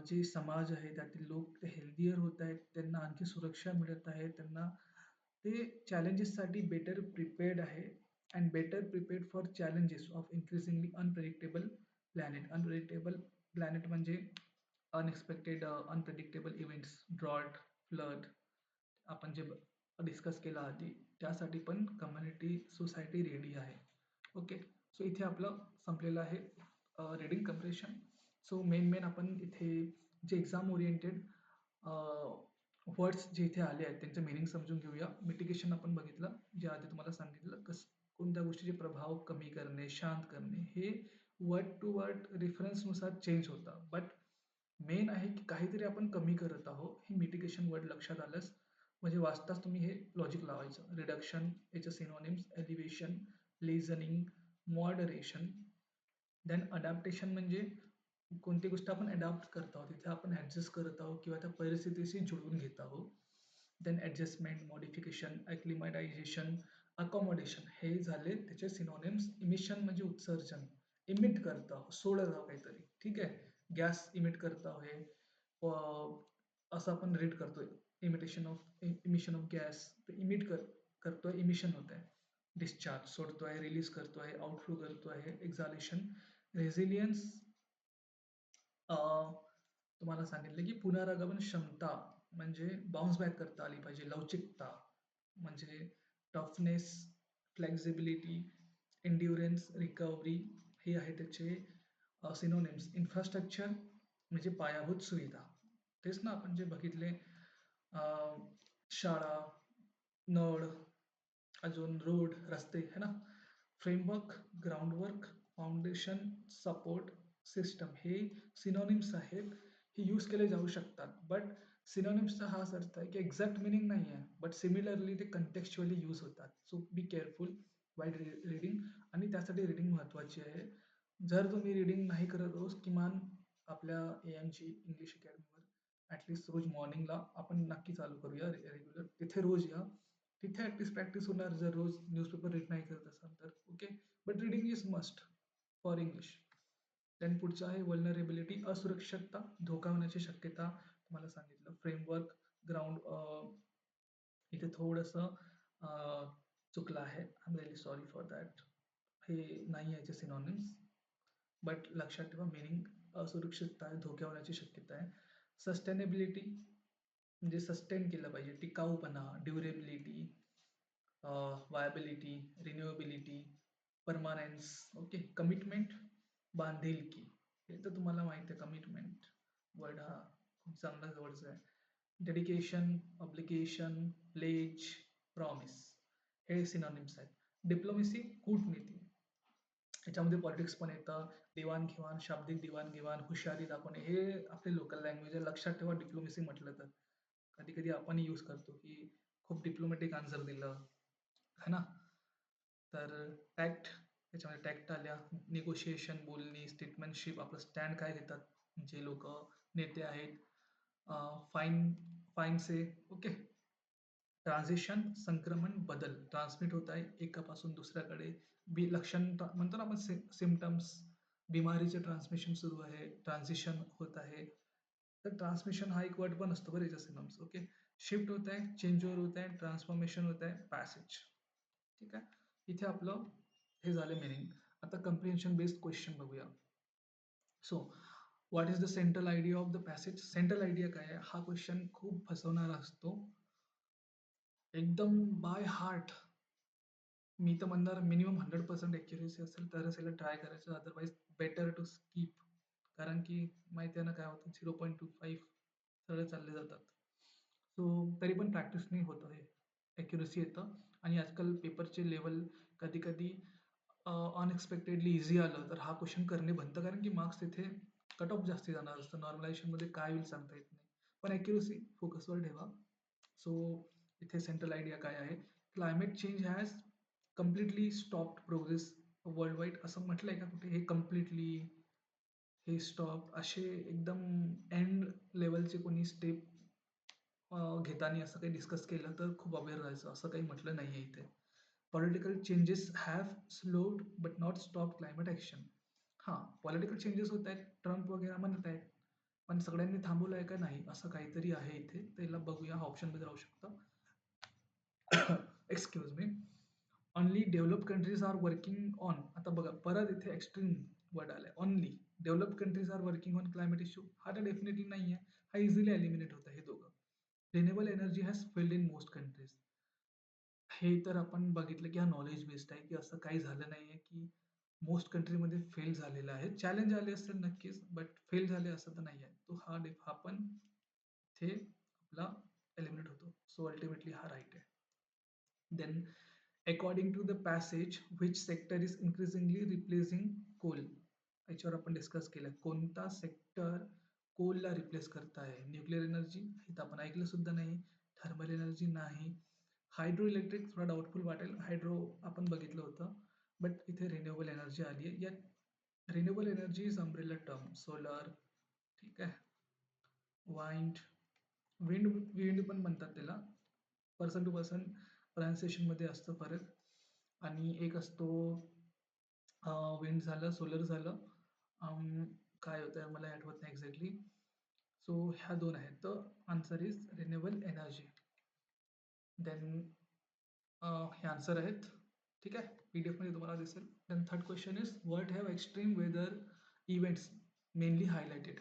[SPEAKER 1] जे समाज आहे त्यातील लोक ते हेल्थियर होत आहेत, त्यांना आणखी सुरक्षा मिळत आहे, त्यांना ते चॅलेंजेससाठी बेटर प्रिपेअर्ड आहे. And better prepared for challenges of increasingly unpredictable planet. Unpredictable planet म्हणजे unexpected unpredictable events, drought, flood, आपण जे डिस्कस केलं आधी, त्यासाठी पण कम्युनिटी सोसायटी रेडी आहे. ओके, सो इथे आपलं संपलेलं आहे रीडिंग कम्प्रेशन. सो मेन आपण इथे जे एक्झाम ओरिएंटेड वर्ड्स जे इथे आले आहेत त्यांचं मिनिंग समजून घेऊया. मिटिगेशन आपण बघितलं, जे आधी तुम्हाला सांगितलं कोणत्या गोष्टीचे प्रभाव कमी करणे, शांत करणे, हे वर्ड टू वर्ड रेफरन्सनुसार चेंज होतं. बट मेन आहे की काहीतरी आपण कमी करत आहोत, हे मिटिगेशन वर्ड लक्षात आलंच म्हणजे वाचताच तुम्ही हे लॉजिक लावायचं. रिडक्शन, याच्या synonyms, elevation, lessening, moderation. Then adaptation म्हणजे कोणती गोष्ट आपण अडॅप्ट करत आहोत, तिथे आपण ॲडजस्ट करत आहोत किंवा त्या परिस्थितीशी जुळवून घेत आहोत. देन ॲडजस्टमेंट, मॉडिफिकेशन, ॲक्लिमॅटायझेशन, अकॉमोडेशन, हे झाले त्याचे सिनोनिम्स. इमिशन म्हणजे उत्सर्जन, इमिट करत आहोत, सोडत आहोत काहीतरी. ठीक आहे, गॅस इमिट करत आहोत, हे असं आपण रीड करतोय. इमिशन ऑफ गॅस, इमिट करतोय, इमिशन होत आहे. डिस्चार्ज सोडतोय, रिलीज करतोय, आउटफ्लो करतोय, एक्झालेशन. रेझिलियन्स तुम्हाला सांगितलं की पुनरागमन क्षमता म्हणजे बाउन्स बॅक करता आली पाहिजे. लवचिकता म्हणजे टफनेस, फ्लेक्झिबिलिटी, एन्ड्युरन्स, रिकव्हरी, हे आहे त्याचे सिनोनिम्स. इन्फ्रास्ट्रक्चर म्हणजे पायाभूत सुविधा, तेच ना आपण जे बघितले, शाळा, नळ, अजून रोड, रस्ते, है ना. Framework, groundwork, foundation, support system, हे सिनोनिम्स आहेत. हे यूज केले जाऊ शकतात. बट सिनोनिम्सचा हाच अर्थ आहे की एक्झॅक्ट मिनिंग नाही आहे, बट सिमिलरली ते कंटेक्च्युअली यूज होतात. सो बी केअरफुल वाईट रीडिंग. आणि त्यासाठी रीडिंग महत्त्वाची आहे. जर तुम्ही रीडिंग नाही करत रोज, किमान आपल्या AMG इंग्लिश अकॅडमीवर ॲटलिस्ट रोज मॉर्निंगला आपण नक्की चालू करूया रेग्युलर. तिथे रोज या, तिथे ॲटलिस्ट प्रॅक्टिस होणार जर रोज न्यूजपेपर रीड नाही करत असाल तर. Okay, but reading is must for English. Then पुढचं आहे वल्नरेबिलिटी, असुरक्षितता, धोका होण्याची शक्यता. तुम्हाला सांगितलं फ्रेमवर्क, ग्राउंड, इथे थोडंसं चुकलं आहे. I am really sorry for that. हे नाही याचे सिनॉनिम्स, बट लक्षात ठेवा मिनिंग असुरक्षितता आहे, धोक्या होण्याची शक्यता आहे. सस्टेनेबिलिटी म्हणजे सस्टेन केलं पाहिजे, टिकाऊपणा, ड्युरेबिलिटी, वायबिलिटी, रिन्युएबिलिटी, परमानन्स. ओके, कमिटमेंट, बांधिलकी, हे तर तुम्हाला माहिती आहे. कमिटमेंट वर्ड हा खूप चांगला वर्ड आहे. डेडिकेशन, ऑब्लिगेशन, प्लेज, प्रॉमिस, हे सिनॉनिम्स आहेत. डिप्लोमसी, कूटनीती, याच्यामध्ये पॉलिटिक्स पण येतं. देवाणघेवाण, शाब्दिक देवाणघेवाण, हुशारी दाखवणे, हे आपले लोकल लँग्वेज आहे. लक्षात ठेवा डिप्लोमसी म्हटलं तर. कधी कधी आपण यूज करतो की खूप डिप्लोमॅटिक आन्सर दिलं, है ना. तर टॅक्ट, त्याच्यामध्ये टॅक्ट आल्या. निगोशिएशन, बोलणी, स्टेटमेंटशिप, आपलं स्टँड काय घेतात जे लोक नेते आहेत. फाईन, फाईनचे. ओके, ट्रान्झिशन संक्रमण बदल ट्रान्समिट होत आहे एकापासून दुसऱ्याकडे. लक्षण म्हणतो ना आपण सिमटम्स, बिमारीचे ट्रान्समिशन सुरू आहे, ट्रान्झिशन होत आहे. तर ट्रान्समिशन हा एक वर्ड पण असतो बरं याच्या सिनॉनिम्स. ओके. शिफ्ट होत आहे, चेंज ओव्हर होत आहे, ट्रान्सफॉर्मेशन होत आहे, पॅसेज. ठीक आहे. इथे आपलं हे झालं मिनिंग. आता कम्प्रिहेन्शन बेस्ड क्वेश्चन बघूया. So what is the central idea of the passage? Central idea काय आहे? हा क्वेश्चन खूप फसवणारा असतो. एकदम बाय हार्ट मी तर म्हणणार मिनिमम 100% ॲक्युरेसी असेल तरच याला ट्राय करायचं, अदरवाईज बेटर टू स्किप. कारण की माहिती आहे ना काय होतं, 0.25 सरळ चालले जातात. सो तरी पण प्रॅक्टिसने होतं हे, ॲक्युरेसी येतं. आणि आजकाल पेपरचे लेवल कधी कधी अनएक्सपेक्टेडली इझी आलं तर हा क्वेश्चन करणे बनतं, कारण की मार्क्स तिथे कट ऑफ जास्ती जाणार असतं. नॉर्मलायझेशनमध्ये काय होईल सांगता येत नाही, पण ॲक्युरेसी फोकसवर ठेवा. सो इथे सेंट्रल आयडिया काय आहे? Climate change has completely stopped progress world wide, असं म्हटलंय का कुठे? हे कम्प्लिटली, हे स्टॉप, असे एकदम एंड लेवलचे कोणी स्टेप घेताना असं काही डिस्कस केलं तर खूप अवेअर राहायचं. असं काही म्हटलं नाही आहे इथे. Political changes have slowed but not stop climate action. हां, पॉलिटिकल चेंजेस होत आहेत, ट्रम्प वगैरे म्हणत आहेत, पण सगळ्यांनी थांबवलं आहे का? नाही, असं काहीतरी आहे इथे. त्याला बघूया, हा ऑप्शनमध्ये राहू शकतं. Excuse me. Only develop countries are working on. आता बघा परत इथे एक्स्ट्रीम वर्ड आलाय, only develop countries are working on climate issue. हा तर डेफिनेटली नाही आहे, हा इझिली एलिमिनेट होतं हे दोघं. Renewable energy has failed in most countries. हे तर आपण बघितलं की हा नॉलेज बेस्ड आहे, की असं काही झालं नाही आहे की मोस्ट कंट्रीमध्ये फेल झालेलं आहे. चॅलेंज आले असतील नक्कीच, बट फेल झाले असं तर नाही आहे. तो हा पण इथे आपला एलिमिनेट होतो. सो अल्टिमेटली हा राईट आहे. Then according to the passage which sector is increasingly replacing coal. याच्यावर आपण डिस्कस केलं, कोणता सेक्टर कोलला रिप्लेस करत आहे? न्यूक्लिअर एनर्जी, हे तर आपण ऐकलं सुद्धा नाही. थर्मल एनर्जी नाही. हायड्रो इलेक्ट्रिक थोडा डाऊटफुल वाटेल, हायड्रो आपण बघितलं होतं, बट इथे रिन्युएबल एनर्जी आली आहे. यात renewable energy is umbrella term. Solar, ठीक आहे, वाइंड, विंड, विंड पण म्हणतात त्याला. पर्सन टू पर्सन प्रोनाउन्सिएशनमध्ये असतं फरक. आणि एक असतो विंड झालं, सोलर झालं, काय होतं मला आठवत नाही एक्झॅक्टली. सो ह्या दोन आहेत. तर answer is renewable energy. Then हे आन्सर आहेत. ठीक आहे, PDF मध्ये तुम्हाला दिसेल. Then third question is what have extreme weather events mainly highlighted.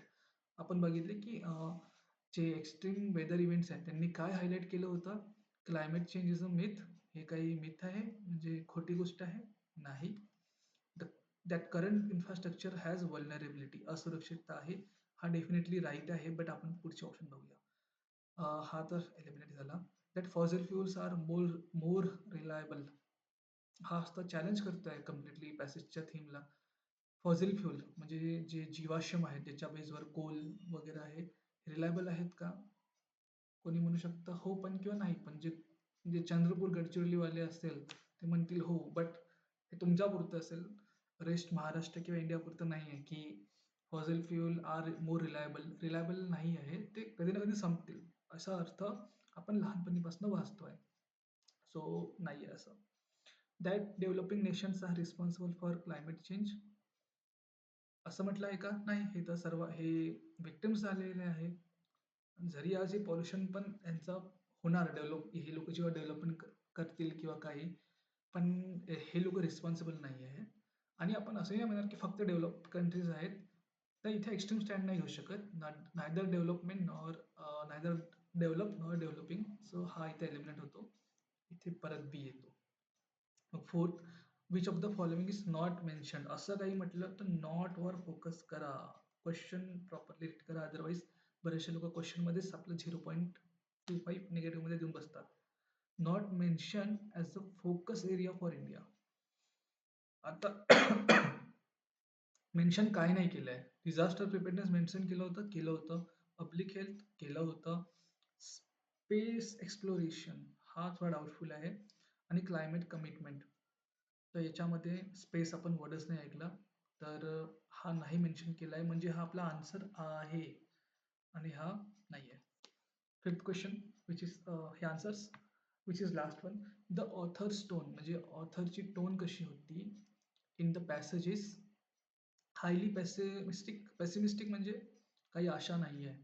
[SPEAKER 1] आपण बघितले की जे एक्स्ट्रीम वेदर इव्हेंट्स आहेत त्यांनी काय हायलाइट केलं होतं? Climate change is a myth. हे काही मिथ आहे, म्हणजे खोटी गोष्ट आहे? नाही. That current infrastructure has vulnerability, असुरक्षितता आहे. हा डेफिनेटली राईट आहे, बट आपण पुढचे ऑप्शन बघूया. हा तर एलिमिनेट झाला. That fossil fuels are more reliable. हा असतं चॅलेंज करतोय कम्प्लिटली पॅसेजच्या थीमला. फॉसिल फ्युल म्हणजे जे जीवाश्म आहेत ज्याच्या बेसवर कोल वगैरे आहे, रिलायबल आहेत का? कोणी म्हणू शकतं हो पण किंवा नाही पण. जे जे चंद्रपूर गडचिरोलीवाले असेल ते म्हणतील हो, बट हे तुमच्यापुरतं असेल, रेस्ट महाराष्ट्र किंवा इंडियापुरतं नाही आहे की fossil fuel are more reliable. Reliable नाही आहे, ते कधी ना कधी संपतील असा अर्थ आपण लहानपणीपासून वाचतोय. सो नाही आहे असं. That developing nations are responsible for climate change, असं म्हटलं आहे का? नाही, हे तर सर्व हे विक्टिम्स झालेले आहे. जरी आज हे पॉल्युशन पण यांचं होणार डेव्हलप, हे लोक जेव्हा डेव्हलपमेंट करतील किंवा काही, पण हे लोक रिस्पॉन्सिबल नाही आहे. आणि आपण असंही नाही म्हणणार की फक्त डेव्हलप कंट्रीज आहेत, तर इथे एक्स्ट्रीम स्टँड नाही घेऊ शकत. Neither development nor neither develop nor developing. So हा इथे एलिमिनेट होतो. इथे परत बी येतो. मग fourth, which of the following is not mention. असं काही म्हटलं तर नॉट वर फोकस करा, क्वेश्चन प्रॉपरली रीड करा. अदरवाईज बरेचसे लोक क्वेश्चनमध्येच आपलं 0.25 निगेटिव्हमध्ये देऊन बसतात. Not mention as a focus area for India. आता मेन्शन काय नाही केलं आहे? डिझास्टर प्रिपेअरनेस मेन्शन केलं होतं. पब्लिक हेल्थ केलं होतं. स्पेस एक्सप्लोरेशन हा थोडा डाऊटफुल आहे. आणि क्लायमेट कमिटमेंट, तर याच्यामध्ये स्पेस आपण वर्डच नाही ऐकला, तर हा नाही मेन्शन केला आहे, म्हणजे हा आपला आन्सर आहे आणि हा नाही आहे. फिफ्थ क्वेश्चन विच इज हे answers. Which is last one. The author's tone म्हणजे ऑथरची टोन कशी होती in the passages. Highly pessimistic म्हणजे काही आशा नाही आहे,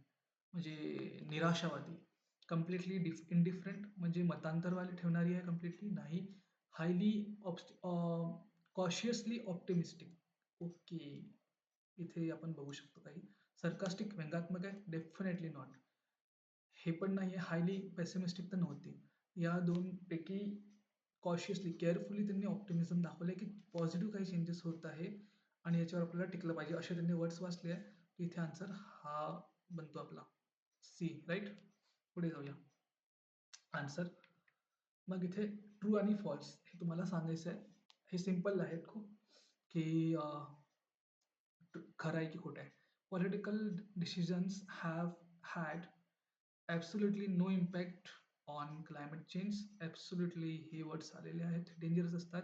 [SPEAKER 1] म्हणजे निराशावादी. कम्प्लिटली इनडिफरंट म्हणजे मतांतरवाली ठेवणारी आहे कम्प्लिटली नाही. Highly cautiously optimistic. ओके, इथे आपण बघू शकतो काही. सरकास्टिक व्यंगात्मक आहे, डेफिनेटली नॉट. हे पण नाही आहे, हायली पेसिमिस्टिक तर नव्हती. या दोन पैकी कॉशियसली केअरफुली त्यांनी ऑप्टिमिझम दाखवलं की पॉझिटिव्ह काही चेंजेस होत आहे आणि याच्यावर आपल्याला टिकलं पाहिजे असे त्यांनी वर्ड्स वाचले आहे. की इथे आन्सर हा बनतो आपला सी. राईट. पुढे जाऊया. आन्सर मग इथे ट्रू आणि फॉल्स हे तुम्हाला सांगायचं आहे. हे सिम्पल आहेत खूप की खरं आहे की खोटं आहे. Political decisions have had absolutely no impact on climate change. Absolutely हे वर्ड्स आलेले आहेत, डेंजरस असतात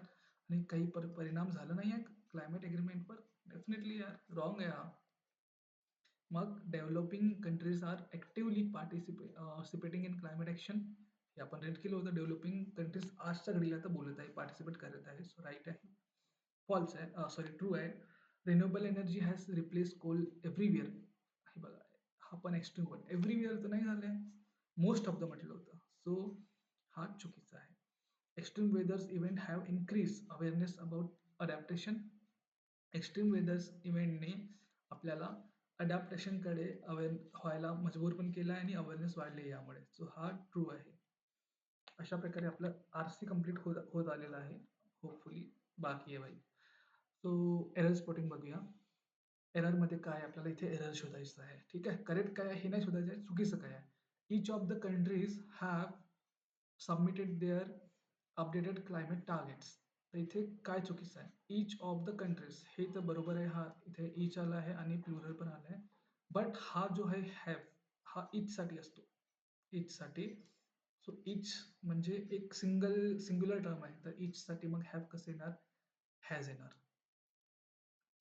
[SPEAKER 1] आणि काही परिणाम झाला नाही आहे क्लायमेट ॲग्रीमेंटवर. डेफिनेटली यार रॉंग आहे हा. मग developing countries are actively participating in climate action. हे आपण रेड केलं होतं. डेव्हलपिंग कंट्रीज आजच्या घडीला आता बोलत आहे, पार्टिसिपेट करत आहे. सो राईट आहे. फॉल्स आहे, सॉरी ट्रू आहे. Renewable energy has replace coal everywhere. हे बघा, हा पण एक्स्ट्रीम वर्ड. एव्हरीवेअर तर नाही झालं आहे, मोस्ट ऑफ द म्हटलं होतं. सो हा चुकीचा आहे. Extreme weathers event have increase awareness about adaptation. Extreme weathers इव्हेंटने आपल्याला अडॅप्टेशनकडे व्हायला मजबूर पण केलं आहे आणि अवेअरनेस वाढली यामुळे. सो हा ट्रू आहे. अशा प्रकारे आपलं RC कंप्लीट होत आलेलं आहे. होपफुली बाकी आहे भाई. सो एरर स्पॉटिंग बघूया. एररमध्ये काय आपल्याला इथे एरर शोधायचं आहे. ठीक आहे, करेक्ट काय आहे हे नाही शोधायचं आहे, चुकीचं काय आहे. Each of the countries have submitted their updated climate targets. तर इथे काय चुकीचं आहे. इच ऑफ द कंट्रीज हे तर बरोबर आहे. हा इथे इच आला आहे आणि प्लुरल पण आलं आहे. बट हा जो आहे हॅव, हा इचसाठी असतो, इचसाठी. सो इच म्हणजे एक सिंग्युलर टर्म आहे, तर इचसाठी मग हॅव कसं येणार, हॅज येणार.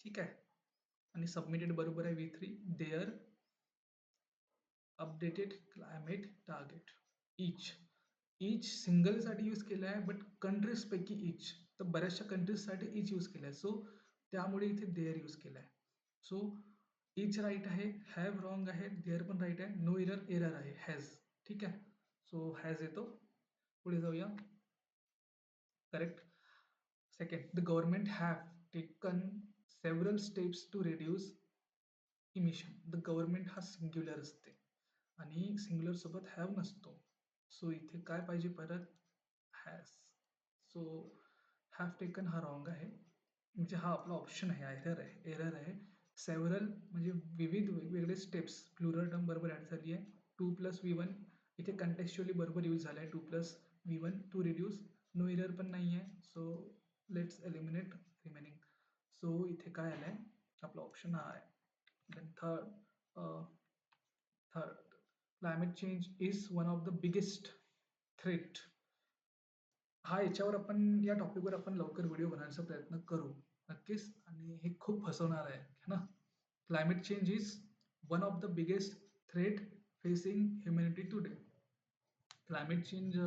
[SPEAKER 1] ठीक आहे. आणि सबमिटेड बरोबर आहे V3. Their updated climate target. Each each सिंगलसाठी यूज केलं आहे, बट कंट्रीजपैकी इच, तर बऱ्याचशा कंट्रीजसाठी इच यूज केलं आहे. सो त्यामुळे इथे देअर यूज केलं आहे. सो इच राईट आहे, हॅव रॉंग आहे, देअर पण राईट आहे, नो एरर एरर आहे, हॅज. ठीक आहे. सो हॅज येतो. पुढे जाऊया. Correct. Second, the government have taken several steps to reduce emission. The government हा सिंग्युलर असते आणि सिंग्युलर सोबत हॅव नसतो. सो इथे काय पाहिजे परत, हॅज. सो हॅव टेकन हा रॉंग आहे, म्हणजे हा आपला ऑप्शन आहे, एरर आहे, एरर आहे. सेव्हरल म्हणजे विविध वेगवेगळे स्टेप्स, प्लुरल टर्म बरोबर ॲड झाली आहे. 2+V1 इथे कंटेक्च्युअली बरोबर यूज झाला आहे. 2+V1 to reduce. No error पण नाही आहे. So let's eliminate remaining. So इथे काय आलं आहे, आपला ऑप्शन हा आहे. Then third, climate change is one of the biggest threat. हा याच्यावर आपण या टॉपिकवर आपण लवकर व्हिडिओ बनवण्याचा प्रयत्न करू नक्कीच, आणि हे खूप फसवणार आहे ना. Climate change is one of the biggest threat facing humanity today. Climate change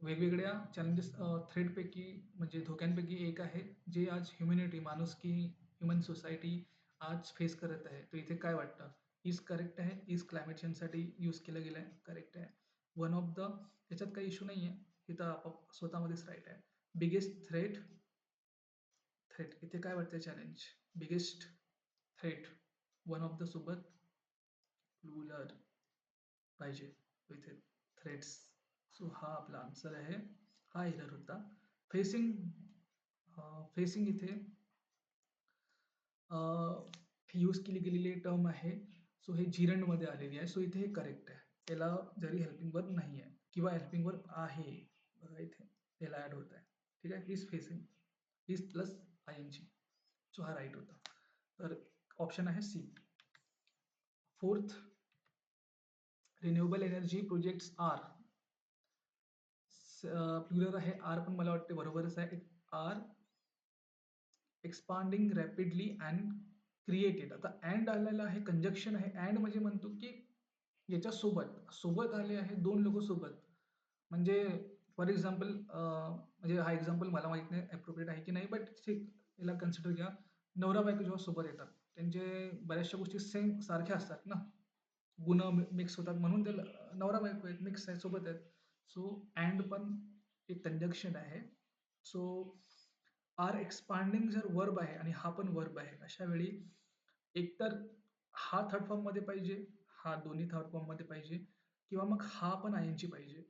[SPEAKER 1] वेगवेगळ्या चॅलेंजेस थ्रेटपैकी म्हणजे धोक्यांपैकी एक आहे, जे आज ह्युमॅनिटी, माणुसकी, ह्युमन सोसायटी आज फेस करत आहे. तर इथे काय वाटतं, इज करेक्ट आहे. इज क्लायमेट चेंजसाठी यूज केलं गेलं आहे, करेक्ट आहे. वन ऑफ द, याच्यात काही इश्यू नाही आहे, इथं आपोआप स्वतःमध्येच राईट आहे. बिगेस्ट थ्रेट, थ्रेट इथे काय वाटतं, challenge, biggest threat, one of the सोबत प्लुरल पाहिजे इथे, थ्रेट्स. सो हा आपला आन्सर आहे. हा एरर होता. फेसिंग, फेसिंग इथे यूज केली गेलेली टर्म आहे. सो हे जिरंडमध्ये आलेली आहे. सो इथे हे करेक्ट आहे. त्याला जरी हेल्पिंग वर्ब नाही आहे किंवा हेल्पिंग वर्ब आहे, बघा इथे त्याला ॲड होत आहे. ठीक आहे. Is facing, is plus ING. So हा राईट होता. तर ऑप्शन आहे C. Fourth, renewable energy projects are, plural आहे. आर पण मला वाटते बरोबरच आहे. Are expanding rapidly and created. आता अँड आलेला आहे, कंजक्शन आहे. अँड म्हणजे म्हणतो की याच्या सोबत सोबत आले आहे दोन लोक सोबत, म्हणजे फॉर एक्झाम्पल म्हणजे हा एक्झाम्पल मला माहित नाही ॲप्रोप्रिएट आहे की नाही, बट याला कन्सिडर घ्या. नवरा-बायको जेव्हा सोबत येतात, त्यांचे बऱ्याचशा गोष्टी सेम सारख्या असतात ना. गुण मिक्स होतात म्हणून ते नवरा-बायको आहेत, मिक्स आहेत, सोबत आहेत. सो अँड पण एक कंजंक्शन आहे. सो आर एक्सपांडिंग जर वर्ब आहे आणि हा पण वर्ब आहे, अशा वेळी एकतर हा थर्ड फॉर्ममध्ये पाहिजे, हा दोन्ही थर्ड फॉर्ममध्ये पाहिजे किंवा मग हा पण आयएनजी पाहिजे.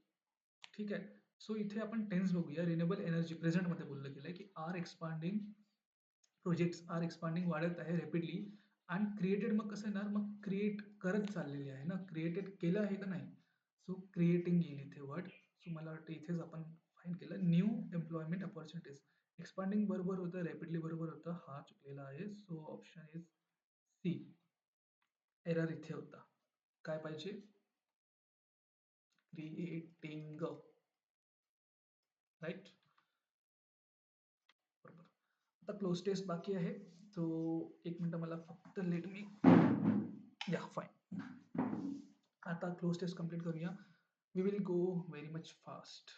[SPEAKER 1] ठीक आहे. सो इथे आपण टेन्स बघूया. रिन्युएबल एनर्जी प्रेझेंटमध्ये बोललं गेलंय की are expanding, projects are expanding, वाढत आहे रॅपिडली. आणि क्रिएटेड मग कसं येणार, मग क्रिएट करत चाललेली आहे ना, क्रिएटेड केलं आहे का नाही. सो क्रिएटिंग येईल इथे वर्ड. सो मला वाटतं इथेच आपण फाईन केलं. New employment opportunities. एक्सपांडिंग बरोबर होतं, रॅपिडली बरोबर होतं, हा चुकलेला आहे. So option is C. Error इथे होता. काय पाहिजे, क्रिएटिंग, राईट. बरोबर. आता क्लोज टेस्ट बाकी आहे. तो एक मिनटं मला फक्त लेट मी, या फाईन. आता क्लोज टेस्ट कंप्लीट करूया. We will go very much fast.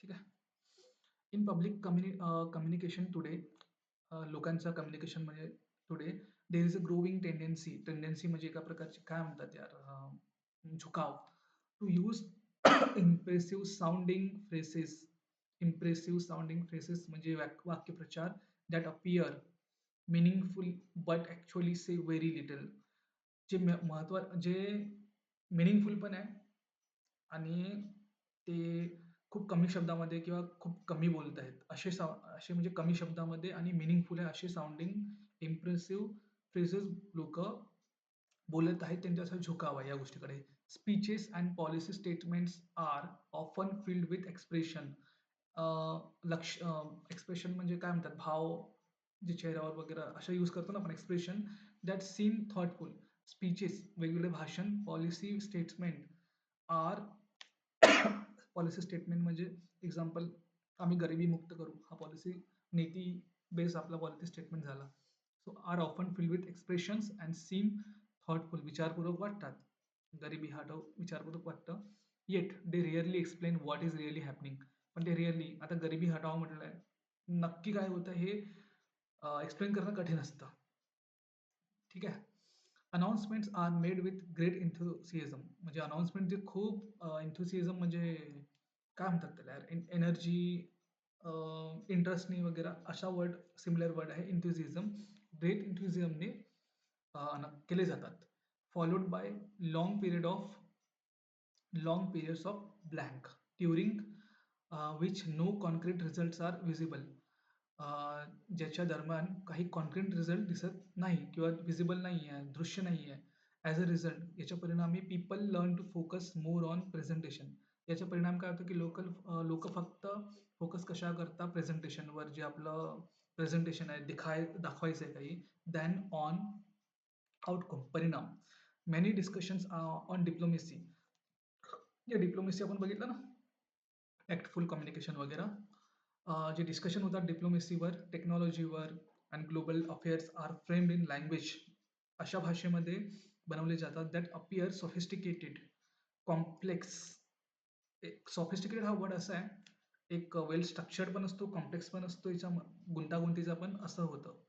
[SPEAKER 1] ठीक आहे. इन पब्लिक कम्युनिकेशन टुडे, लोकांचं कम्युनिकेशन म्हणजे today there is a growing tendency म्हणजे एका प्रकारची काय म्हणतात यार, झुकाव to use impressive sounding phrases. Impressive sounding phrases म्हणजे वाक्यप्रचार that appear meaningful but actually say very little. जे जे मिनिंगफुल पण आहे आणि ते खूप कमी शब्दामध्ये किंवा खूप कमी बोलत आहेत असे असे म्हणजे कमी शब्दामध्ये आणि मिनिंगफुल आहे असे साऊंडिंग इम्प्रेसिव्ह फ्रेजेस लोक बोलत आहेत, त्यांचा असा झुकाव आहे या गोष्टीकडे. Speeches and policy statements are often filled with expression. लक्ष एक्सप्रेशन म्हणजे काय म्हणतात, भाव जे चेहऱ्यावर वगैरे अशा यूज करतो ना आपण expression, that seem thoughtful. Speeches वेगवेगळे भाषण, policy statement are policy statement म्हणजे एक्झाम्पल, आम्ही गरिबी मुक्त करू, हा पॉलिसी नीती बेस आपला पॉलिसी स्टेटमेंट झाला. So are often filled with expressions and seem thoughtful, विचारपूर्वक वाटतात. गरिबी हटव विचारपूर्वक वाटतं. Yet they rarely explain what is really happening. पण ते रिअरली, आता गरिबी हटाव म्हटलं आहे, नक्की काय होतं हे एक्सप्लेन करणं कठीण असतं. ठीक आहे. अनाउन्समेंट्स आर मेड विथ ग्रेट इन्थुसिएझम. म्हणजे अनाउन्समेंट जे खूप इन्थुसिएझम म्हणजे काय म्हणतात त्याला यार, एनर्जी, इंटरेस्टनी वगैरे अशा वर्ड, सिमिलर वर्ड आहे इन्थुसिएझम. ग्रेट इन्थुसिझमने केले जातात. Followed by long period of long periods of blank during which no concrete results are visible. ज्याच्या दरम्यान काही कॉन्क्रीट रिझल्ट दिसत नाही किंवा विजिबल नाही आहे, दृश्य नाही आहे. ॲज अ रिझल्ट याच्या परिणामी people learn to focus more on presentation. याचा परिणाम काय होतो की लोक फक्त फोकस कशा करता, प्रेझेंटेशनवर, जे आपलं प्रेझेंटेशन आहे, दाखवायचं आहे काही, दॅन ऑन आउटकम, परिणाम. Many discussions on diplomacy. जे डिप्लोमेसी आपण बघितलं ना, ॲक्टफुल कम्युनिकेशन वगैरे, जे डिस्कशन होतात डिप्लोमेसीवर, टेक्नॉलॉजीवर आणि global affairs are framed in language, अशा भाषेमध्ये बनवले जातात, दॅट अपियर सोफिस्टिकेटेड, कॉम्प्लेक्स. एक सॉफिस्टिकेटेड हा वर्ड असा आहे, एक वेल स्ट्रक्चर्ड पण असतो, कॉम्प्लेक्स पण असतो, याच्या गुंतागुंतीचा पण असं होतं,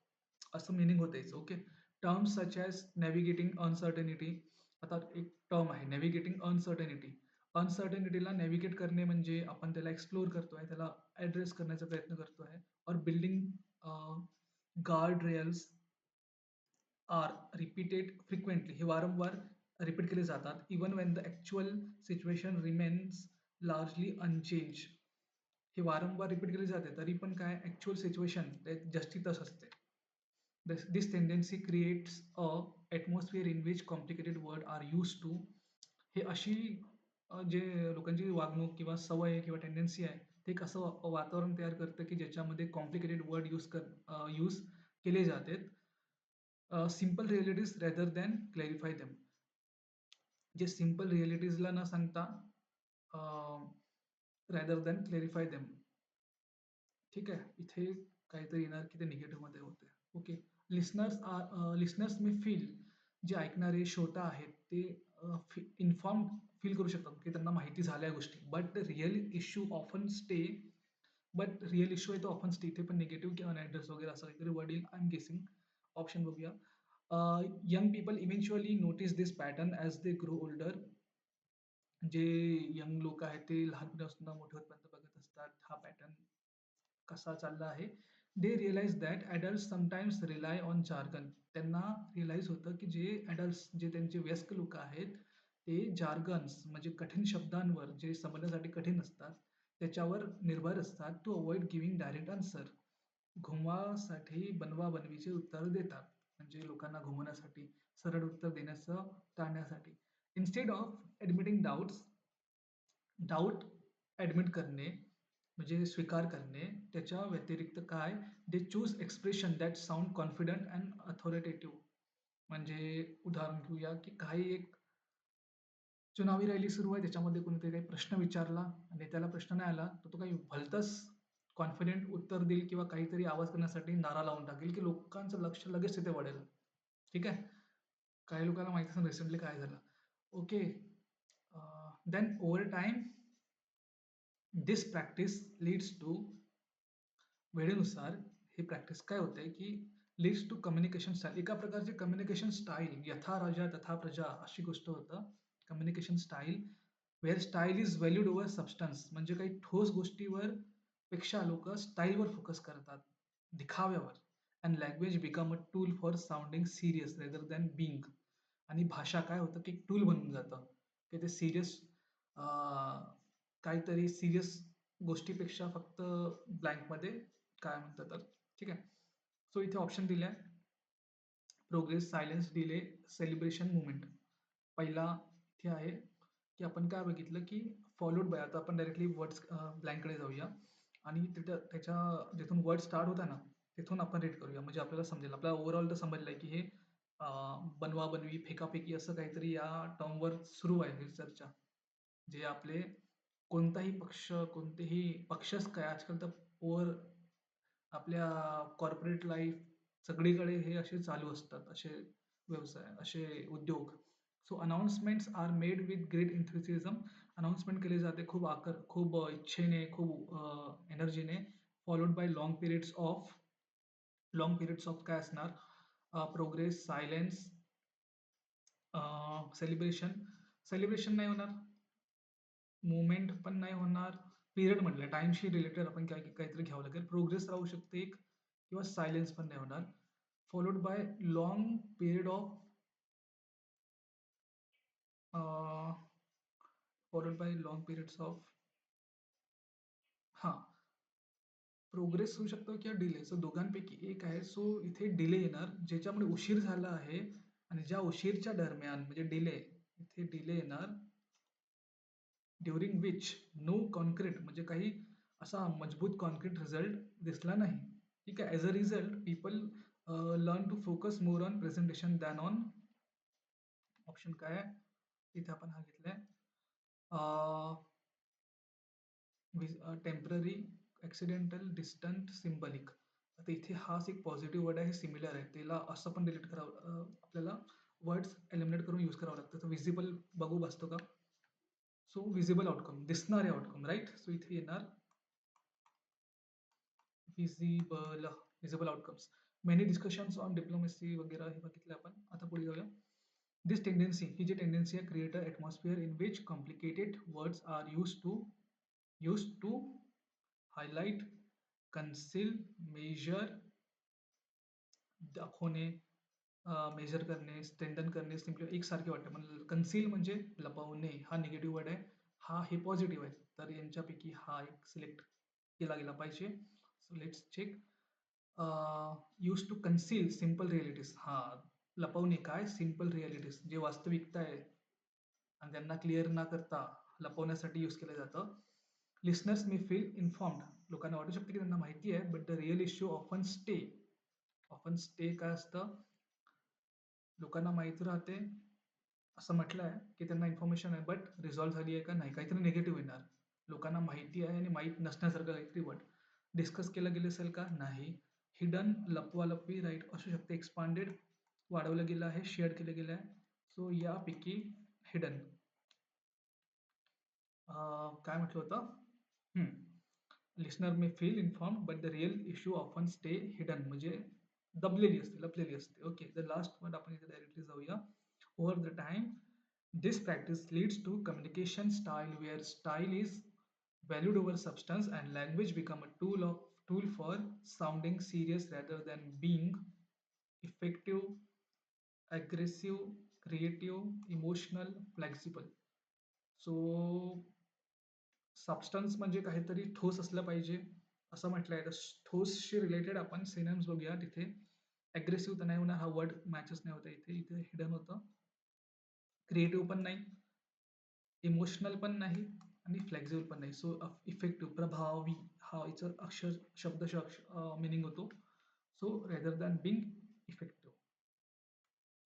[SPEAKER 1] असं मिनिंग होतं याचं. Okay. Terms such as navigating uncertainty. आता एक टर्म आहे नॅव्हिगेटिंग अनसर्टनिटी. अनसर्टनिटीला नॅव्हिगेट करणे म्हणजे आपण त्याला एक्सप्लोर करतोय, त्याला ॲड्रेस करण्याचा प्रयत्न करतोय. और building guard rails are repeated frequently. हे वारंवार रिपीट केले जातात. Even when the actual situation remains largely unchanged. हे वारंवार रिपीट केले जाते तरी पण काय, ॲक्च्युअल सिच्युएशन जस्ती तस असते. This tendency creates a atmosphere in which complicated word are use to. हे अशी जे लोकांची वागणूक किंवा सवय किंवा टेंडन्सी आहे, ते एक असं वातावरण तयार करतं की ज्याच्यामध्ये कॉम्प्लिकेटेड वर्ड यूज केले जातात. Simple realities rather than clarify them. जे सिम्पल रिअलिटीजला न सांगता रॅदर दॅन क्लॅरिफाय देम. ठीक आहे. इथे काहीतरी येणार की ते निगेटिव्हमध्ये होते. ओके. Listeners may feel. जे ऐकणारे श्रोता आहेत ते इन्फॉर्म फील करू शकतात की त्यांना माहिती झाल्या गोष्टी. बट रिअल इश्यू आहे तो ऑफन स्टे. इथे पण निगेटिव्ह किंवा अनॲड्रेस वगैरे असं काहीतरी वर्ड येईल. I am guessing. ऑप्शन बघूया. Young people eventually notice this pattern as they grow older. जे यंग लोक आहेत ते लहानपणापासून मोठे होतपर्यंत बघत असतात हा पॅटर्न कसा चालला आहे. They realise that adult sometimes rely on jargon. त्यांना रिअलाइज होतं की जे ॲडल्ट्स जे त्यांचे वयस्क लोक आहेत ते जार्गन्स म्हणजे कठीण शब्दांवर जे समजण्यासाठी कठीण असतात त्याच्यावर निर्भर असतात to avoid giving direct answer. घुमासाठी बनवाबनवीचे उत्तर देतात म्हणजे लोकांना घुमवण्यासाठी सरळ उत्तर देण्याचं टाळण्यासाठी. Instead of admitting doubt admit करणे म्हणजे स्वीकार करणे त्याच्या व्यतिरिक्त काय they choose expression that sound confident and authoritative. म्हणजे उदाहरण घेऊया की काही एक चुनावी रॅली सुरू आहे त्याच्यामध्ये कोणीतरी काही प्रश्न विचारला आणि त्याला प्रश्न नाही आला तर तो काही भलतंच कॉन्फिडेंट उत्तर देईल किंवा काहीतरी आवाज करण्यासाठी नारा लावून टाकेल की लोकांचं लक्ष लगेच तिथे वळेल. ठीक आहे. काही लोकांना माहिती असेल रिसेंटली काय झालं. Okay. Then over time this practice leads to. वेळेनुसार ही प्रॅक्टिस काय होते की लीड्स टू कम्युनिकेशन स्टाईल. एका प्रकारची कम्युनिकेशन स्टाईल यथा राजा तथा प्रजा अशी गोष्ट होतं. Communication style where style is valued over substance. म्हणजे काही ठोस गोष्टीवर पेक्षा लोक स्टाईलवर फोकस करतात, दिखाव्यावर. And language become a tool for sounding serious rather than being. आणि भाषा काय होतं की टूल बनून जातं की ते सिरियस काहीतरी सिरियस गोष्टीपेक्षा फक्त ब्लँकमध्ये काय म्हणतात तर ठीक आहे. सो इथे ऑप्शन दिले आहे. Progress, silence, delay, celebration, movement. पहिला इथे आहे की आपण काय बघितलं की फॉलोड बाय. आता आपण डायरेक्टली वर्ड्स ब्लँककडे जाऊया आणि तिथं त्याच्या जिथून वर्ड स्टार्ट होता ना तिथून आपण रीड करूया म्हणजे आपल्याला समजेल. आपल्याला ओव्हरऑल तर समजलं आहे की हे बनवाबनवी, फेकाफेकी असं काहीतरी या टर्मवर सुरू आहे ही चर्चा. जे आपले कोणताही पक्ष, कोणतेही पक्षच काय आजकाल तर ओव्हर आपल्या कॉर्पोरेट लाईफ सगळीकडे हे असे चालू असतात, असे व्यवसाय, असे उद्योग. So announcements are made with great enthusiasm. Announcement केले जाते खूप इच्छेने, खूप एनर्जीने. Followed by long periods of काय असणार प्रोग्रेस, सायलेन्स, सेलिब्रेशन. सेलिब्रेशन नाही होणार, मुवमेंट पण नाही होणार. पिरियड म्हटलं टाइमशी रिलेटेड आपण काहीतरी घ्यावं लागेल. प्रोग्रेस राहू शकते एक किंवा सायलेन्स पण नाही होणार. Followed by long period of followed by long periods of हां प्रोग्रेस होऊ शकतो किंवा डिले. सो दोघांपैकी एक आहे. सो इथे डिले येणार ज्याच्यामुळे उशीर झाला आहे आणि ज्या उशीरच्या दरम्यान म्हणजे डिले इथे डिले येणार ड्युरिंग विच नो कॉन्क्रीट म्हणजे काही असा मजबूत कॉन्क्रीट रिझल्ट दिसला नाही. ठीक आहे. As a result people learn to focus more on presentation than on. Option काय आहे इथे आपण हा घेतलाय टेम्पररी, ॲक्सिडेंटल, डिस्टंट, सिम्बॉलिक. आता इथे हाच एक पॉझिटिव्ह वर्ड आहे, सिमिलर आहे. त्याला असं पण डिलीट करावं आपल्याला वर्ड्स एलिमिनेट करून यूज करावं लागतं. तर व्हिजिबल बघू बसतो का? सो व्हिजिबल आउटकम, दिसणारे आउटकम, राईट. सो इथे येणार visible outcomes. Many discussions on diplomacy वगैरे हे बघितलं आपण. आता पुढे जाऊया. दिस टेंडन्सी ही जी टेंडन्सी आहे create a atmosphere in which complicated words are use to highlight, conceal, measure, दाखवणे, मेजर करणे, स्ट्रेंथन करणे, सिम्पली एकसारखे वाटते. पण कन्सील म्हणजे लपवणे हा निगेटिव्ह वर्ड आहे, हा हे पॉझिटिव्ह आहे. तर यांच्यापैकी हा एक सिलेक्ट केला गेला पाहिजे. So let's check. Use to conceal simple realities. हा लपवणे काय सिम्पल रियालिटीज जे वास्तविकता आहे आणि त्यांना क्लिअर न करता लपवण्यासाठी यूज केलं जातं. Listeners may feel informed. लोकांना वाटू शकते की त्यांना माहिती आहे but the real issue often stay काय असतं लोकांना माहिती राहते असं म्हटलं आहे की त्यांना इन्फॉर्मेशन आहे बट रिझॉल्व्ह झाली आहे का नाही काहीतरी निगेटिव्ह येणार. लोकांना माहिती आहे आणि माहीत नसण्यासारखं काहीतरी वर्ड डिस्कस केलं गेलं असेल का नाही. हिडन, लपवालपवी, राईट असू शकते. एक्सपांडेड वाढवलं गेलं आहे, शेअर केलं गेलं आहे. सो यापैकी हिडन. काय म्हटलं होतं? हं. Listener may feel informed but the real issue often stay hidden म्हणजे दबलेली असते, लपलेली असते. ओके. द लास्ट वन आपण इथे डायरेक्टली जाऊया. Over the time this practice leads to communication style where style is valued over substance and language become a tool for sounding serious rather than being effective, aggressive, creative, emotional, flexible. So substance म्हणजे काहीतरी ठोस असलं पाहिजे असं म्हटलंय. तर ठोसशी related आपण synonyms बघूया तिथे. अग्रेसिव्ह तर नाही होणार, हा वर्ड मॅचच नाही होता इथे. इथे हिडन होतं. क्रिएटिव्ह पण नाही, इमोशनल पण नाही आणि फ्लेक्झिबल पण नाही. सो इफेक्टिव्ह, प्रभावी हा याचा शब्दशः मिनिंग होतो. So rather than being effective.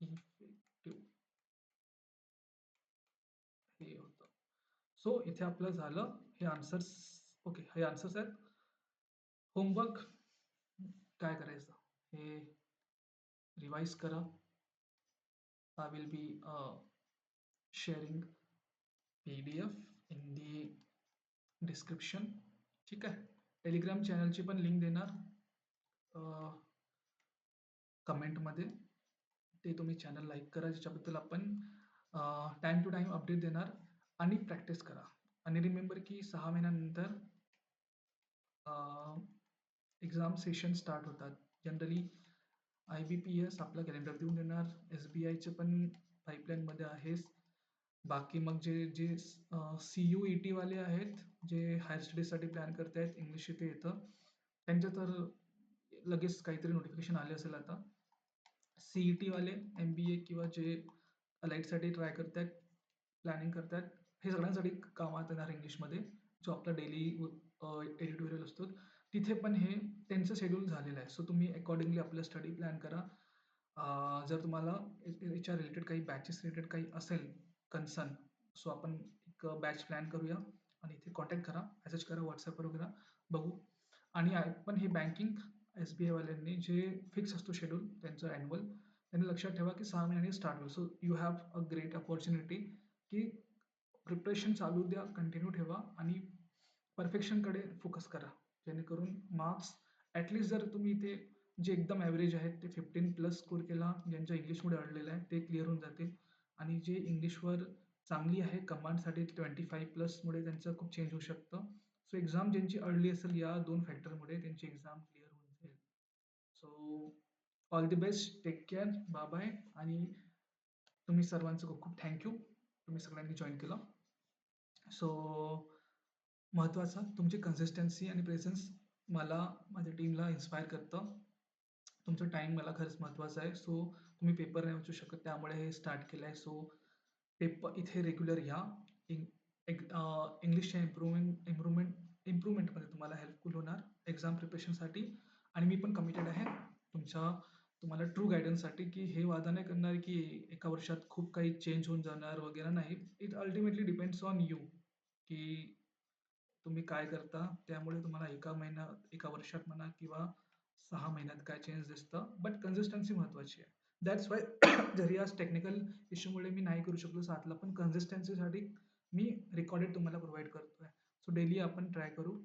[SPEAKER 1] Effective हे होतं. सो इथे आपलं झालं हे आन्सर्स. ओके, हे आन्सर्स आहेत. होमवर्क काय करायचं हे रिवाइज करा. I will be sharing PDF in the description. ठीक आहे. टेलिग्राम चॅनलची पण लिंक देणार कमेंटमध्ये. ते तुम्ही चॅनल लाईक करा, ज्याच्याबद्दल आपण टाईम टू टाईम अपडेट देणार आणि प्रॅक्टिस करा. आणि रिमेंबर की 6 महिन्यानंतर एक्झाम सेशन स्टार्ट होतात. जनरली IBPS आपलं कॅलेंडर देऊन देणार. SBIचे पण पाईपलाईनमध्ये आहेच. बाकी मग जे जे CUET वाले आहेत, जे हायर स्टडीजसाठी प्लॅन करतायत, इंग्लिश इथे येतं, त्यांच्या तर लगेच काहीतरी नोटिफिकेशन आले असेल आता. CET वाले, MBA किंवा जे अलाइटसाठी ट्राय करतायत, प्लॅनिंग करतायत, हे सगळ्यांसाठी कामात येणार इंग्लिशमध्ये. जो आपला डेली एडिटोरियल असतो तिथे पण हे त्यांचं शेड्यूल झालेलं आहे. सो तुम्ही अकॉर्डिंगली आपलं स्टडी प्लॅन करा. जर तुम्हाला याच्या रिलेटेड काही बॅचेस रिलेटेड काही असेल कन्सर्न, सो आपण एक बॅच प्लॅन करूया आणि इथे कॉन्टॅक्ट करा, मेसेज करा, व्हॉट्सअपवर वगैरे बघू. आणि पण हे बँकिंग SBI वाल्यांनी जे फिक्स असतो शेड्यूल त्यांचं ॲन्युअल, त्यांनी लक्षात ठेवा की 6 महिन्यांनी स्टार्ट होईल. So you have a great opportunity की प्रिपरेशन चालू द्या, कंटिन्यू ठेवा आणि परफेक्शनकडे फोकस करा. जेणेकरून मार्क्स ॲटलीस्ट जर तुम्ही इथे जे एकदम ॲव्हरेज आहेत ते 15+ स्कोर केला, ज्यांच्या इंग्लिशमुळे अडलेलं आहे ते क्लिअर होऊन जातील. आणि जे इंग्लिशवर चांगली आहे कमांडसाठी 25+मुळे त्यांचं खूप चेंज होऊ शकतं. सो एक्झाम ज्यांची अडली असेल या 2 फॅक्टरमुळे त्यांची एक्झाम क्लिअर होऊन जाईल. So all the best, take care, bye bye. आणि तुम्ही सर्वांचं खूप खूप थँक्यू, तुम्ही सगळ्यांनी जॉईन केलं. सो महत्त्वाचं तुमची कन्सिस्टन्सी आणि प्रेझन्स मला माझ्या टीमला इन्स्पायर करतं. तुमचं टाईम मला खरंच महत्त्वाचं आहे. सो तुम्ही पेपर नाही वाचू शकत, त्यामुळे हे स्टार्ट केलं आहे. सो पेपर इथे रेग्युलर या. इंग्लिशच्या इम्प्रूव्हमेंटमध्ये तुम्हाला हेल्पफुल होणार एक्झाम प्रिपरेशनसाठी. आणि मी पण कमिटेड आहे तुम्हाला ट्रू गायडन्ससाठी, की हे वादा नाही करणार की एका वर्षात खूप काही चेंज होऊन जाणार वगैरे नाही. It ultimately depends on you की तुम्ही काय करता. त्यामुळे तुम्हाला एका वर्षात म्हणा किंवा 6 महिन्यात काय चेंज दिसतं. बट कन्सिस्टन्सी महत्त्वाची आहे. दॅट्स वाय जरी आज टेक्निकल इश्यूमुळे मी नाही करू शकलो 7ला, पण कन्सिस्टन्सीसाठी मी रेकॉर्डेड तुम्हाला प्रोव्हाईड करतोय. सो डेली आपण ट्राय करू.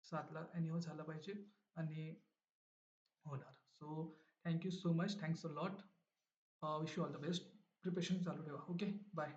[SPEAKER 1] 7ला एनीहाऊ झालं पाहिजे आणि होणार. So thank you so much. Thanks a lot. Wish you all the best. Preparation चालू ठेवा. Okay, bye.